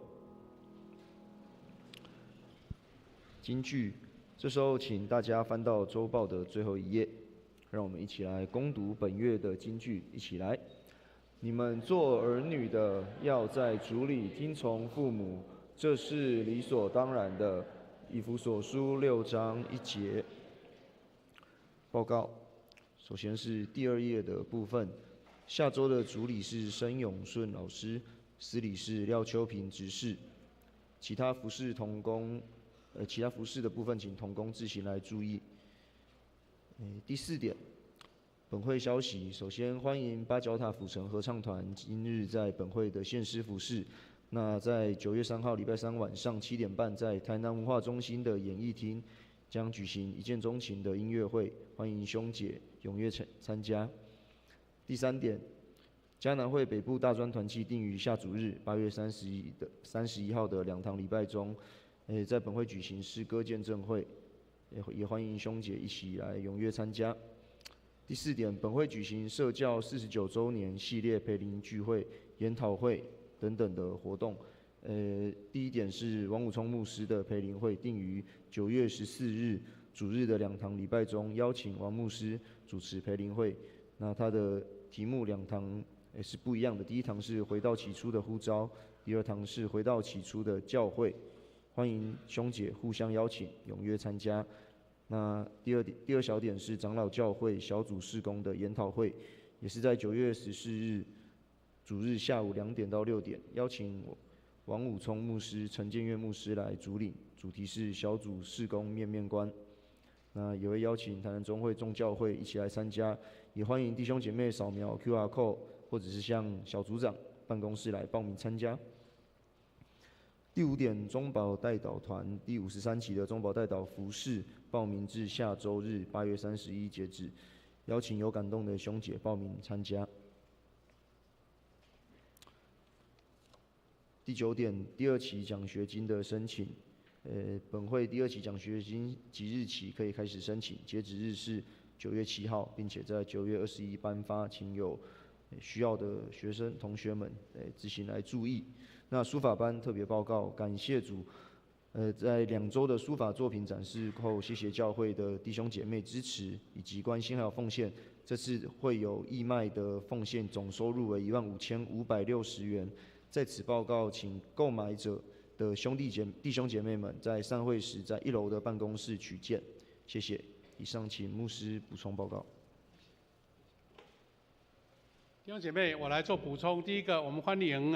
金句，这时候请大家翻到周报的最后一页，让我们一起来攻读本月的金句。一起来，你们做儿女的要在主里听从父母，这是理所当然的。以弗所书6章1节。报告，首先是第2页的部分，下周的主理是申永顺老师，司理是廖秋平执事，其他服事的部分请同工自行来注意。第4点，本会消息，首先欢迎八角塔府城合唱团今日在本会的献诗服饰。那在9月3号礼拜3晚上7点半，在台南文化中心的演艺厅将举行一见钟情的音乐会，欢迎兄姐踊跃参加。第3点，嘉南会北部大专团契定于下主日8月31号的2堂礼拜中，在本会举行诗歌见证会，也欢迎兄姐一起来踊跃参加。第4点，本会举行社教49周年系列培灵聚会、研讨会等等的活动。第1点是王武聪牧师的培灵会，定于9月14日主日的2堂礼拜中，邀请王牧师主持培灵会。那他的题目2堂是不一样的，第1堂是回到起初的呼召，第2堂是回到起初的教会。欢迎兄姐互相邀请，踊跃参加。那第二小点是长老教会小组事工的研讨会，也是在9月14日主日下午2点到6点，邀请王武聪牧师、陈建岳牧师来主领，主题是小组事工面面观。那也会邀请台南中会众教会一起来参加，也欢迎弟兄姐妹扫描 QR code 或者是向小组长办公室来报名参加。第5点，中保代祷团第53期的中保代祷服事报名至下周日8月31截止，邀请有感动的兄姐报名参加。第9点，第2期奖学金的申请，本会第2期奖学金即日起可以开始申请，截止日是9月7号，并且在9月21颁发，请有需要的学生同学们自行来注意。那书法班特别报告，感谢主，在2周的书法作品展示后，谢谢教会的弟兄姐妹支持以及关心还有奉献。这次会有义卖的奉献，总收入为15560元。在此报告，请购买者的弟兄姐妹们在散会时在1楼的办公室取件。谢谢。以上请牧师补充报告。弟兄姐妹，我来做补充。第一个，我们欢迎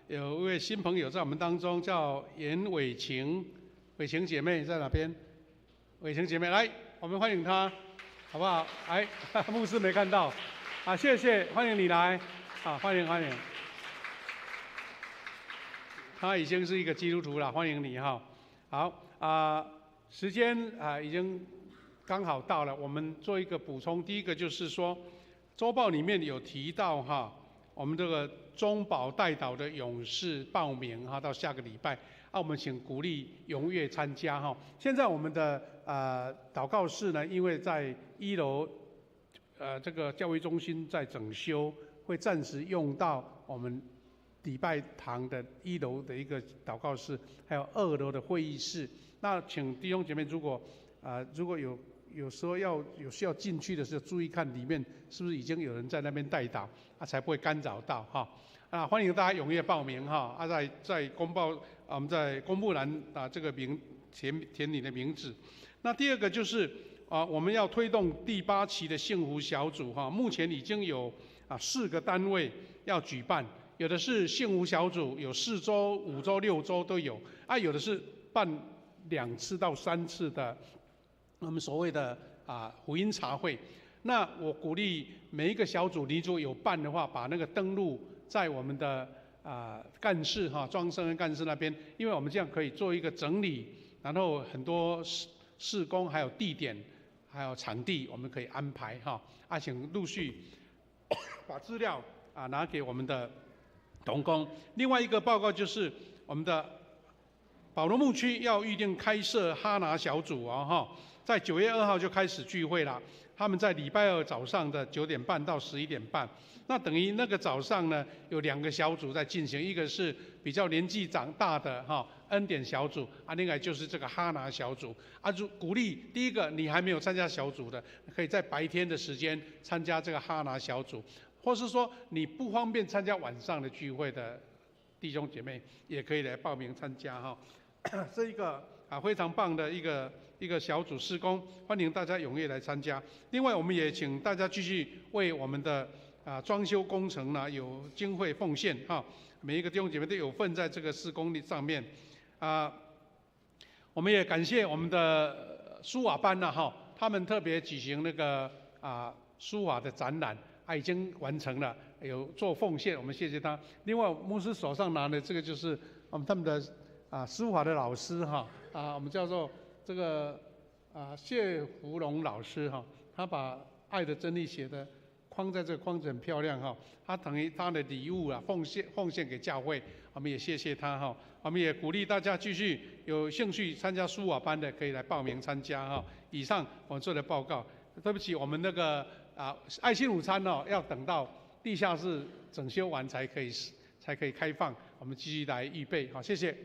有一位新朋友在我们当中，叫严伟晴，伟晴姐妹在哪边？伟晴姐妹来，我们欢迎她，好不好？来，牧师没看到，谢谢，欢迎你来，欢迎。她已经是一个基督徒了，欢迎你哈。好时间已经刚好到了，我们做一个补充。第一个就是说，周报里面有提到我们这个中保代祷的勇士报名到下个礼拜，我们请鼓励踊跃参加现在我们的祷告室呢，因为在1楼这个教会中心在整修，会暂时用到我们礼拜堂的1楼的一个祷告室，还有2楼的会议室。那请弟兄姐妹，如果有时候有需要进去的时候，注意看里面是不是已经有人在那边代祷，才不会干扰到欢迎大家踊跃报名在公报我们在公布栏这个填你的名字。那第2个就是我们要推动第8期的幸福小组目前已经有4个单位要举办，有的是幸福小组，有4周、5周、6周都有有的是办2次到3次的我们所谓的福音茶会。那我鼓励每一个小组，你如果有办的话，把那个登录在我们的干事庄生恩干事那边，因为我们这样可以做一个整理，然后很多事工还有地点还有场地我们可以安排请陆续把资料拿给我们的同工。另外一个报告就是我们的保罗牧区要预定开设哈拿小组在9月2号就开始聚会了。他们在礼拜2早上的9点半到11点半，那等于那个早上呢有2个小组在进行，一个是比较年纪长大的恩典小组另外就是这个哈拿小组就鼓励第一个你还没有参加小组的，可以在白天的时间参加这个哈拿小组，或是说你不方便参加晚上的聚会的弟兄姐妹也可以来报名参加是一个非常棒的一个小组事工，欢迎大家踊跃来参加。另外，我们也请大家继续为我们的装修工程呢有经费奉献每一个弟兄姐妹都有份在这个事工上面我们也感谢我们的书瓦班他们特别举行那个书法的展览已经完成了，有做奉献，我们谢谢他。另外，牧师手上拿的这个就是他们的书法的老师我们叫做这个谢福龙老师他把爱的真理写的框在这个框子很漂亮他等于他的礼物奉献给教会，我们也谢谢他我们也鼓励大家继续有兴趣参加书法班的可以来报名参加以上我们做的报告。对不起，我们那个爱心午餐要等到地下室整修完才可以开放，我们继续来预备谢谢。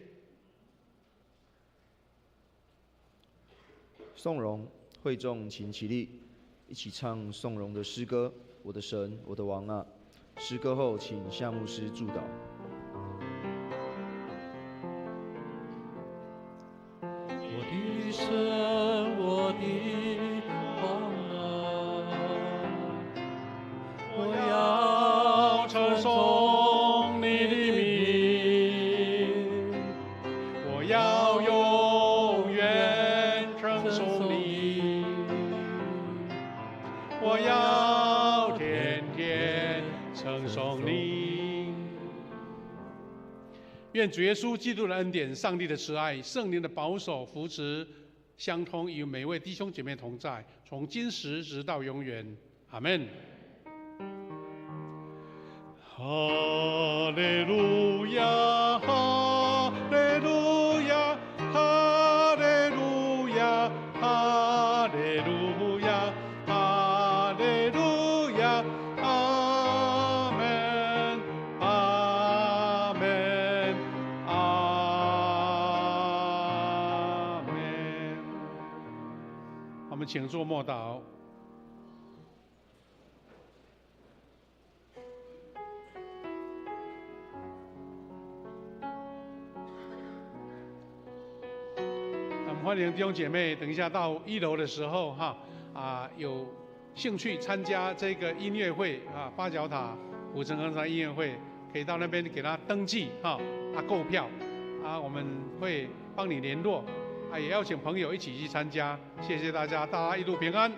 颂荣，会众请起立，一起唱颂荣的诗歌。我的神，我的王啊！诗歌后，请夏牧师祝祷。我的神，我的王啊，我要称颂你的名，我要永远称颂你，我要天天称颂你。愿主耶稣基督的恩典、上帝的慈爱、圣灵的保守扶持相通，与每位弟兄姐妹同在，从今时直到永远。阿们。哈利路亚，哈利路亚，哈利路亚，哈利路亚，哈利路亚，阿门，阿门，阿门。我们请坐默祷。欢迎弟兄姐妹，等一下到1楼的时候有兴趣参加这个音乐会八角塔古城合唱音乐会，可以到那边给他登记购票我们会帮你联络也邀请朋友一起去参加。谢谢大家，大家一路平安。